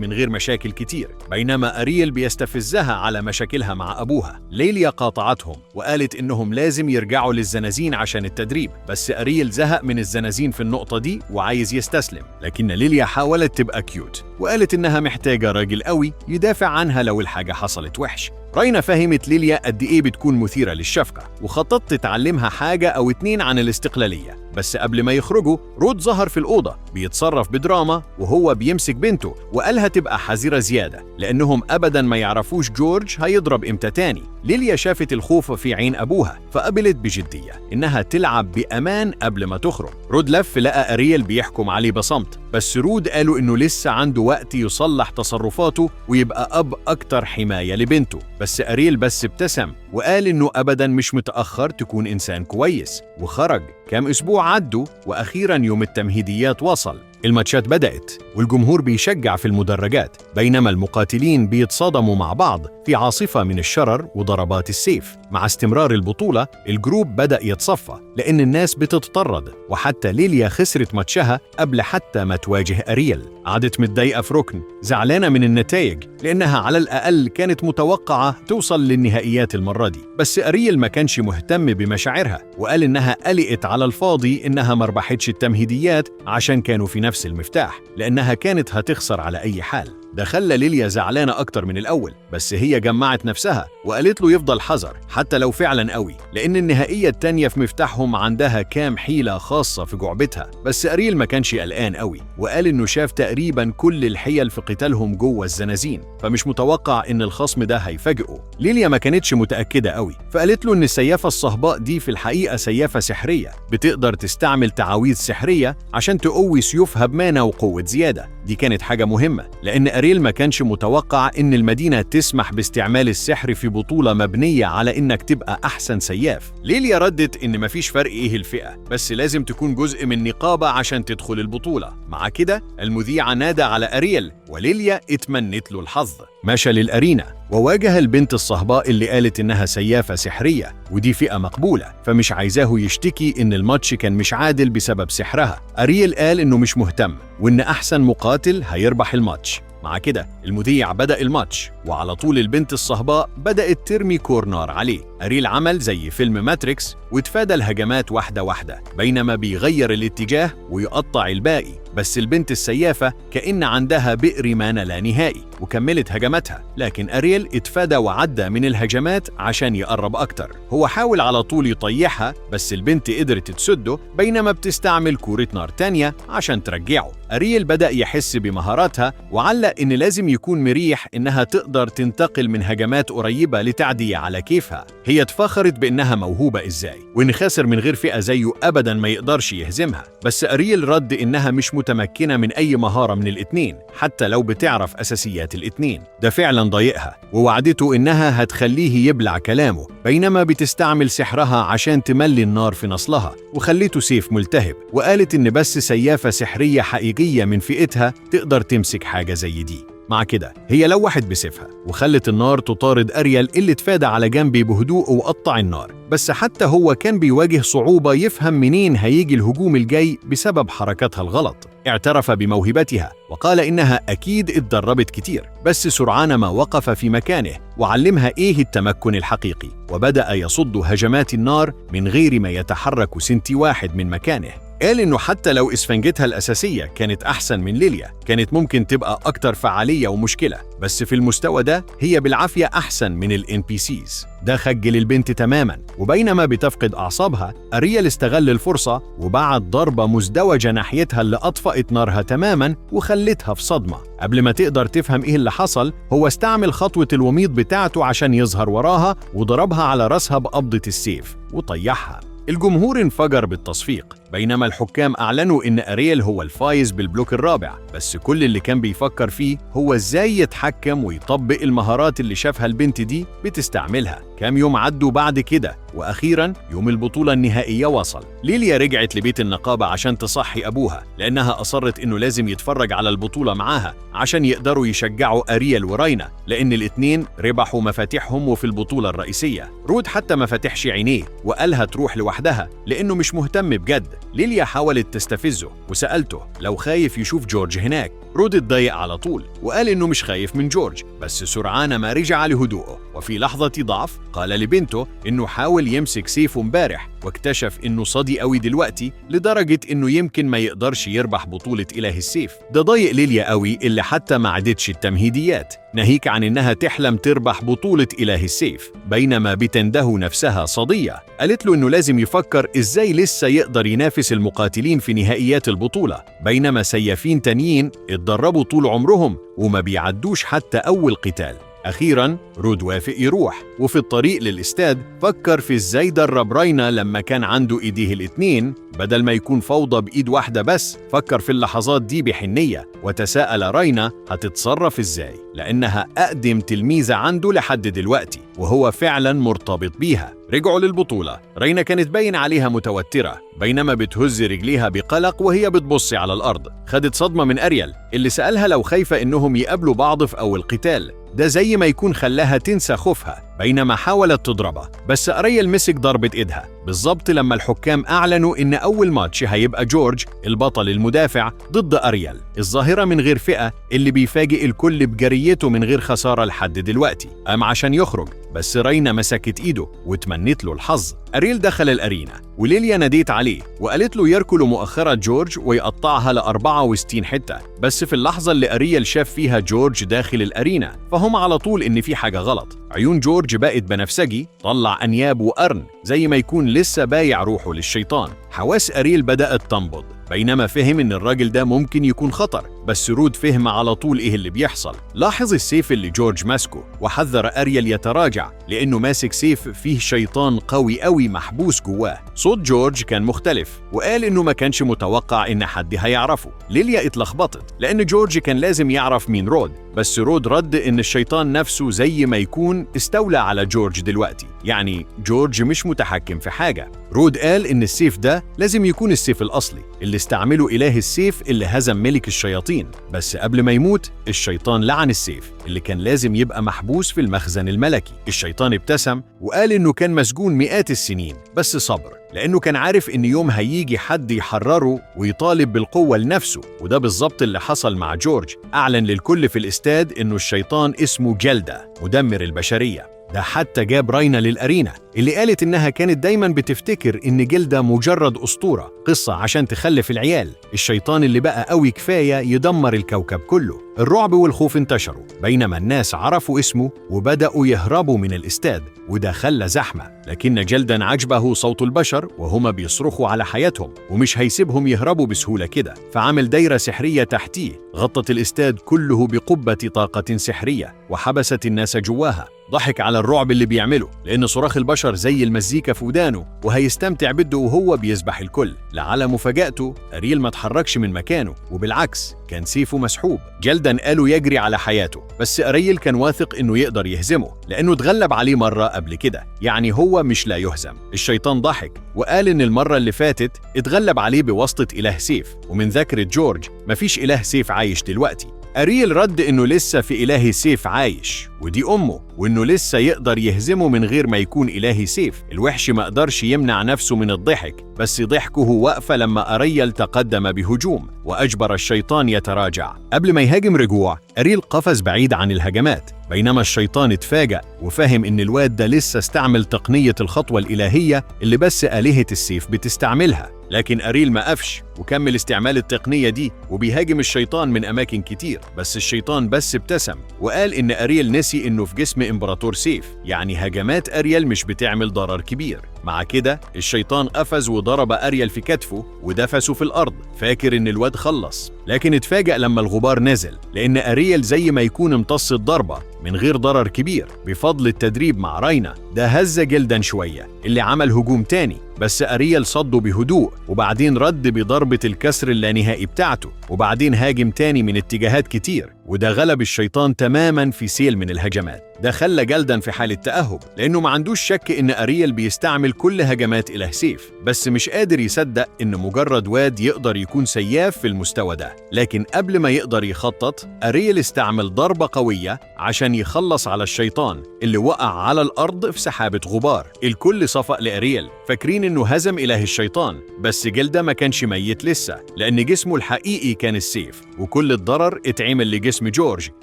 من غير مشاكل كتير، بينما أريل بيستفزها على مشاكلها مع أبوها. ليليا قاطعتهم وقالت إنهم لازم يرجعوا للزنازين عشان التدريب، بس أريل زهق من الزنازين في النقطة دي وعايز يستسلم. لكن ليليا حاولت تبقى كيوت وقالت إنها محتاجة راجل قوي يدافع عنها لو الحاجة حصلت وحش. رينا فهمت ليليا قد إيه بتكون مثيرة للشفقة، وخططت تعلمها حاجة أو 2 عن الاستقلالية. بس قبل ما يخرجوا رود ظهر في الأوضة بيتصرف بدراما وهو بيمسك بنته، وقالها تبقى حذرة زيادة لأنهم أبداً ما يعرفوش جورج هيضرب إمتى تاني. ليليا شافت الخوف في عين أبوها فقبلت بجدية إنها تلعب بأمان قبل ما تخرج. رود لف لقى أريل بيحكم عليه بصمت، بس رود قالوا إنه لسه عنده وقت يصلح تصرفاته ويبقى أب أكتر حماية لبنته. بس أريل بس ابتسم وقال إنه أبداً مش متأخر تكون إنسان كويس، وخرج. كام أسبوع عدوا وأخيراً يوم التمهيديات وصل. الماتشات بدأت والجمهور بيشجع في المدرجات، بينما المقاتلين بيتصادموا مع بعض في عاصفة من الشرر وضربات السيف. مع استمرار البطولة الجروب بدأ يتصفى لأن الناس بتتطرد، وحتى ليليا خسرت ماتشها قبل حتى ما تواجه أريل. قعدت متضايقة في ركن زعلانة من النتائج لأنها على الأقل كانت متوقعة توصل للنهائيات المرة دي. بس أريل ما كانش مهتم بمشاعرها وقال إنها قلقت على الفاضي إنها مربحتش التمهيديات عشان كانوا في نفس المفتاح، لأنها كانت هتخسر على أي حال. ده خلى ليليا زعلانة أكتر من الأول، بس هي جمعت نفسها وقالت له يفضل حذر حتى لو فعلا قوي، لأن النهائية التانية في مفتاحهم عندها كام حيلة خاصة في جعبتها. بس أريل ما كانش قلقان قوي وقال إنه شاف تقريبا كل الحيل في قتالهم جوه الزنازين، فمش متوقع إن الخصم ده هيفاجئه. ليليا ما كانتش متأكدة قوي فقالت له إن السيافة الصهباء دي في الحقيقة سيافة سحرية بتقدر تستعمل تعاويذ سحرية عشان تقوي سيوفها بمانة وقوة زيادة. دي كانت حاجة مهمة لأن أريل ما كانش متوقع إن المدينة تسمح باستعمال السحر في بطولة مبنية على إنك تبقى أحسن سياف. ليليا ردت إن مفيش فرق إيه الفئة، بس لازم تكون جزء من نقابة عشان تدخل البطولة. مع كده المذيع نادى على أريل وليليا اتمنت له الحظ. مشى للأرينا وواجه البنت الصهباء اللي قالت إنها سيافة سحرية، ودي فئة مقبولة، فمش عايزاه يشتكي إن الماتش كان مش عادل بسبب سحرها. أريل قال إنه مش مهتم وإن أحسن مقاتل هيربح الماتش. مع كده المذيع بدأ الماتش، وعلى طول البنت الصهباء بدأت ترمي كورنار عليه. أريل عمل زي فيلم ماتريكس وتفادى الهجمات واحدة واحدة، بينما بيغير الاتجاه ويقطع الباقي. بس البنت السيافة كأن عندها بئر مانا لا نهائي وكملت هجماتها، لكن أريل اتفادى وعدى من الهجمات عشان يقرب أكتر. هو حاول على طول يطيحها، بس البنت قدرت تسده، بينما بتستعمل كورة نار تانية عشان ترجعه. أريل بدأ يحس بمهاراتها وعلق إن لازم يكون مريح إنها تقدر تنتقل من هجمات قريبة لتعدية على كيفها. هي اتفخرت بإنها موهوبة إزاي، وإن خاسر من غير فئة زيه أبداً ما يقدرش يهزمها. بس أريل رد إنها مش متمكنة من أي مهارة من الاتنين، حتى لو بتعرف أساسيات الاتنين. ده فعلاً ضايقها، ووعدته إنها هتخليه يبلع كلامه، بينما بتستعمل سحرها عشان تملي النار في نصلها، وخليته سيف ملتهب. وقالت إن بس سيافة سحرية حقيقية من فئتها تقدر تمسك حاجة زي دي. مع كده هي لوحت بسيفها وخلت النار تطارد أريل اللي اتفادى على جنب بهدوء وقطع النار. بس حتى هو كان بيواجه صعوبة يفهم منين هيجي الهجوم الجاي بسبب حركاتها الغلط. اعترف بموهبتها وقال إنها أكيد اتدربت كتير، بس سرعان ما وقف في مكانه وعلمها إيه التمكن الحقيقي، وبدأ يصد هجمات النار من غير ما يتحرك سنتي واحد من مكانه. قال إنه حتى لو إسفنجتها الأساسية كانت أحسن من ليليا، كانت ممكن تبقى أكتر فعالية ومشكلة، بس في المستوى ده هي بالعافية أحسن من ال NPCs. ده خجل البنت تماماً، وبينما بتفقد أعصابها أريل استغل الفرصة وبعت ضربة مزدوجة ناحيتها اللي أطفأت نارها تماماً وخلتها في صدمة. قبل ما تقدر تفهم إيه اللي حصل، هو استعمل خطوة الوميض بتاعته عشان يظهر وراها وضربها على رأسها بقبضة السيف وطيحها. الجمهور انفجر بالتصفيق، بينما الحكام أعلنوا إن أريل هو الفايز بالبلوك الرابع. بس كل اللي كان بيفكر فيه هو إزاي يتحكم ويطبق المهارات اللي شافها البنت دي بتستعملها. كام يوم عدوا بعد كده، وأخيراً يوم البطولة النهائية وصل. ليليا رجعت لبيت النقابة عشان تصحي أبوها، لأنها أصرت إنه لازم يتفرج على البطولة معاها عشان يقدروا يشجعوا أريل ورينا، لأن الاتنين ربحوا مفاتيحهم وفي البطولة الرئيسية. رود حتى ما فتحش عينيه وقالها تروح لوحدها لأنه مش مهتم بجد. ليليا حاولت تستفزه وسألته لو خايف يشوف جورج هناك. رود اتضايق على طول وقال إنه مش خايف من جورج، بس سرعان ما رجع لهدوءه، وفي لحظة ضعف قال لبنته إنه حاول يمسك سيفه امبارح واكتشف إنه صدي قوي دلوقتي لدرجة إنه يمكن ما يقدرش يربح بطولة إله السيف. ده ضايق ليليا قوي اللي حتى ما عدتش التمهيديات، ناهيك عن إنها تحلم تربح بطولة إله السيف، بينما بتنده نفسها صدية. قالت له إنه لازم يفكر إزاي لسه يقدر ينافس المقاتلين في نهائيات البطولة، بينما سيافين تانيين اتدربوا طول عمرهم وما بيعدوش حتى أول قتال. أخيراً رود وافق يروح، وفي الطريق للاستاد فكر في إزاي درب رينا لما كان عنده إيديه الاتنين بدل ما يكون فوضى بإيد واحدة بس. فكر في اللحظات دي بحنية وتساءل رينا هتتصرف إزاي، لأنها أقدم تلميذة عنده لحد دلوقتي وهو فعلاً مرتبط بيها. رجعوا للبطولة. رينا كانت باين عليها متوترة، بينما بتهز رجليها بقلق وهي بتبص على الأرض. خدت صدمة من أريل اللي سألها لو خايفة إنهم يقابلوا بعض في أول قتال. ده زي ما يكون خلاها تنسى خوفها، بينما حاولت تضربها، بس أريل مسك ضربة إيدها بالظبط لما الحكام أعلنوا إن أول ماتش هيبقى جورج البطل المدافع ضد أريل الظاهرة من غير فئة، اللي بيفاجئ الكل بجريته من غير خسارة لحد دلوقتي. قام عشان يخرج، بس رينا مسكت إيده وتمنت له الحظ. أريل دخل الأرينا وليليا ناديت عليه وقالت له يركل مؤخرة جورج ويقطعها ل64 حتة. بس في اللحظة اللي أريل شاف فيها جورج داخل الأرينا فهم على طول إن في حاجة غلط. عيون جورج بقت بنفسجي، طلع أنياب وقرن زي ما يكون لسه بايع روحه للشيطان. حواس أريل بدأت تنبض، بينما فهم إن الراجل ده ممكن يكون خطر، بس رود فهم على طول إيه اللي بيحصل. لاحظ السيف اللي جورج ماسكه وحذر أريل يتراجع لأنه ماسك سيف فيه شيطان قوي قوي محبوس جواه. صوت جورج كان مختلف وقال إنه ما كانش متوقع إن حد هيعرفه. ليليا اتلخبطت لأن جورج كان لازم يعرف مين رود، بس رود رد إن الشيطان نفسه زي ما يكون استولى على جورج دلوقتي، يعني جورج مش متحكم في حاجة. رود قال إن السيف ده لازم يكون السيف الأصلي اللي استعمله إله السيف اللي هزم ملك الشياطين، بس قبل ما يموت الشيطان لعن السيف اللي كان لازم يبقى محبوس في المخزن الملكي. الشيطان ابتسم وقال إنه كان مسجون مئات السنين بس صبر، لأنه كان عارف إن يوم هيجي حد يحرره ويطالب بالقوة لنفسه، وده بالظبط اللي حصل مع جورج. أعلن للكل في الاستاد إنه الشيطان اسمه جلدة مدمر البشرية. ده حتى جاب راينا للأرينا اللي قالت إنها كانت دايماً بتفتكر إن جلدة مجرد أسطورة، قصة عشان تخلف العيال. الشيطان اللي بقى قوي كفاية يدمر الكوكب كله. الرعب والخوف انتشروا بينما الناس عرفوا اسمه وبدأوا يهربوا من الاستاد، وده خلى زحمة. لكن جلدة عجبه صوت البشر وهما بيصرخوا على حياتهم ومش هيسيبهم يهربوا بسهولة كده، فعمل دايرة سحرية تحتيه غطت الاستاد كله بقبة طاقة سحرية وحبست الناس جواها. ضحك على الرعب اللي بيعمله لأن صراخ البشر زي المزيكا في ودانه وهيستمتع بده وهو بيسبح الكل. لعلى مفاجأته أريل ما تحركش من مكانه وبالعكس كان سيفه مسحوب. جلدة قاله يجري على حياته، بس أريل كان واثق إنه يقدر يهزمه لأنه اتغلب عليه مرة قبل كده، يعني هو مش لا يهزم. الشيطان ضحك وقال إن المرة اللي فاتت اتغلب عليه بواسطة إله سيف، ومن ذاكرة جورج مفيش إله سيف عايش دلوقتي. أريل رد إنه لسه في إله سيف عايش ودي أمه، وإنه لسه يقدر يهزمه من غير ما يكون إله سيف. الوحش ما قدرش يمنع نفسه من الضحك، بس ضحكه وقف لما أريل تقدم بهجوم وأجبر الشيطان يتراجع. قبل ما يهاجم رجوع أريل قفز بعيد عن الهجمات، بينما الشيطان اتفاجأ وفهم إن الواد ده لسه استعمل تقنية الخطوة الإلهية اللي بس آلهة السيف بتستعملها. لكن أريل ما قفش وكمل استعمال التقنية دي وبيهاجم الشيطان من أماكن كتير، بس الشيطان بس ابتسم وقال إن أريل نسي إنه في جسم إمبراطور سيف، يعني هجمات أريل مش بتعمل ضرر كبير. مع كده الشيطان قفز وضرب أريل في كتفه ودفسه في الأرض فاكر إن الواد خلص، لكن اتفاجأ لما الغبار نزل لأن أريل زي ما يكون امتص الضربة من غير ضرر كبير بفضل التدريب مع راينا. ده هز جلدا شوية اللي عمل هجوم تاني، بس أريل صده بهدوء وبعدين رد بضربة الكسر اللانهائي بتاعته، وبعدين هاجم تاني من اتجاهات كتير، وده غلب الشيطان تماما في سيل من الهجمات. ده خلى جلدا في حالة تأهب لأنه ما عندوش شك إن أريل بيستعمل كل هجمات إله سيف، بس مش قادر يصدق إن مجرد واد يقدر يكون سياف في المستوى ده. لكن قبل ما يقدر يخطط أريل استعمل ضربة قوية عشان يخلص على الشيطان اللي وقع على الأرض في سحابة غبار. الكل صفق لأريل فاكرين إنه هزم إله الشيطان، بس جلدا ما كانش ميت لسه لأن جسمه الحقيقي كان السيف، وكل الضرر اتعمل لجسم جورج.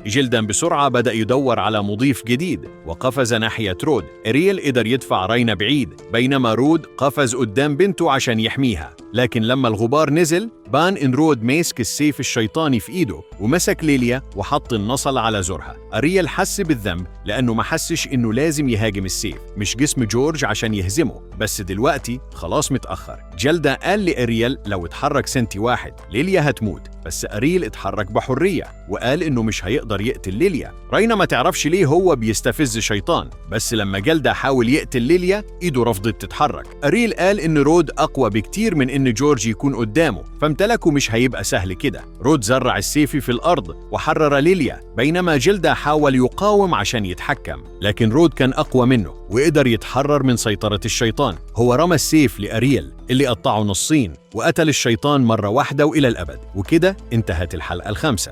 جلدا بسرعة بدأ يدور على مضيف جديد وقفز ناحية رود. أريل قدر يدفع راينا بعيد بينما رود قفز قدام بنته عشان يحميها، لكن لما الغبار نزل بان إن رود ماسك السيف الشيطاني في إيده ومسك ليليا وحط النصل على زورها. أريل حس بالذنب لأنه ما حسش إنه لازم يهاجم السيف مش جسم جورج عشان يهزمه، بس دلوقتي خلاص متأخر. جلدا قال لأريل لو اتحرك سنتي واحد ليليا هتموت، بس أريل اتحرك بحرية وقال إنه مش هيقدر يقتل ليليا. راينا ما تعرفش ليه هو بيستفز شيطان، بس لما جلدا حاول يقتل ليليا إيده رفضت تتحرك. أريل قال إن رود أقوى بكتير من إن جورج يكون قدامه، فامتلكه مش هيبقى سهل كده. رود زرع السيف في الأرض وحرر ليليا بينما جلدا حاول يقاوم عشان يتحكم، لكن رود كان أقوى منه وقدر يتحرر من سيطرة الشيطان. هو رمى السيف لأريل اللي قطعه نصين وقتل الشيطان مرة واحدة وإلى الأبد. وكده انتهت الحلقة 5.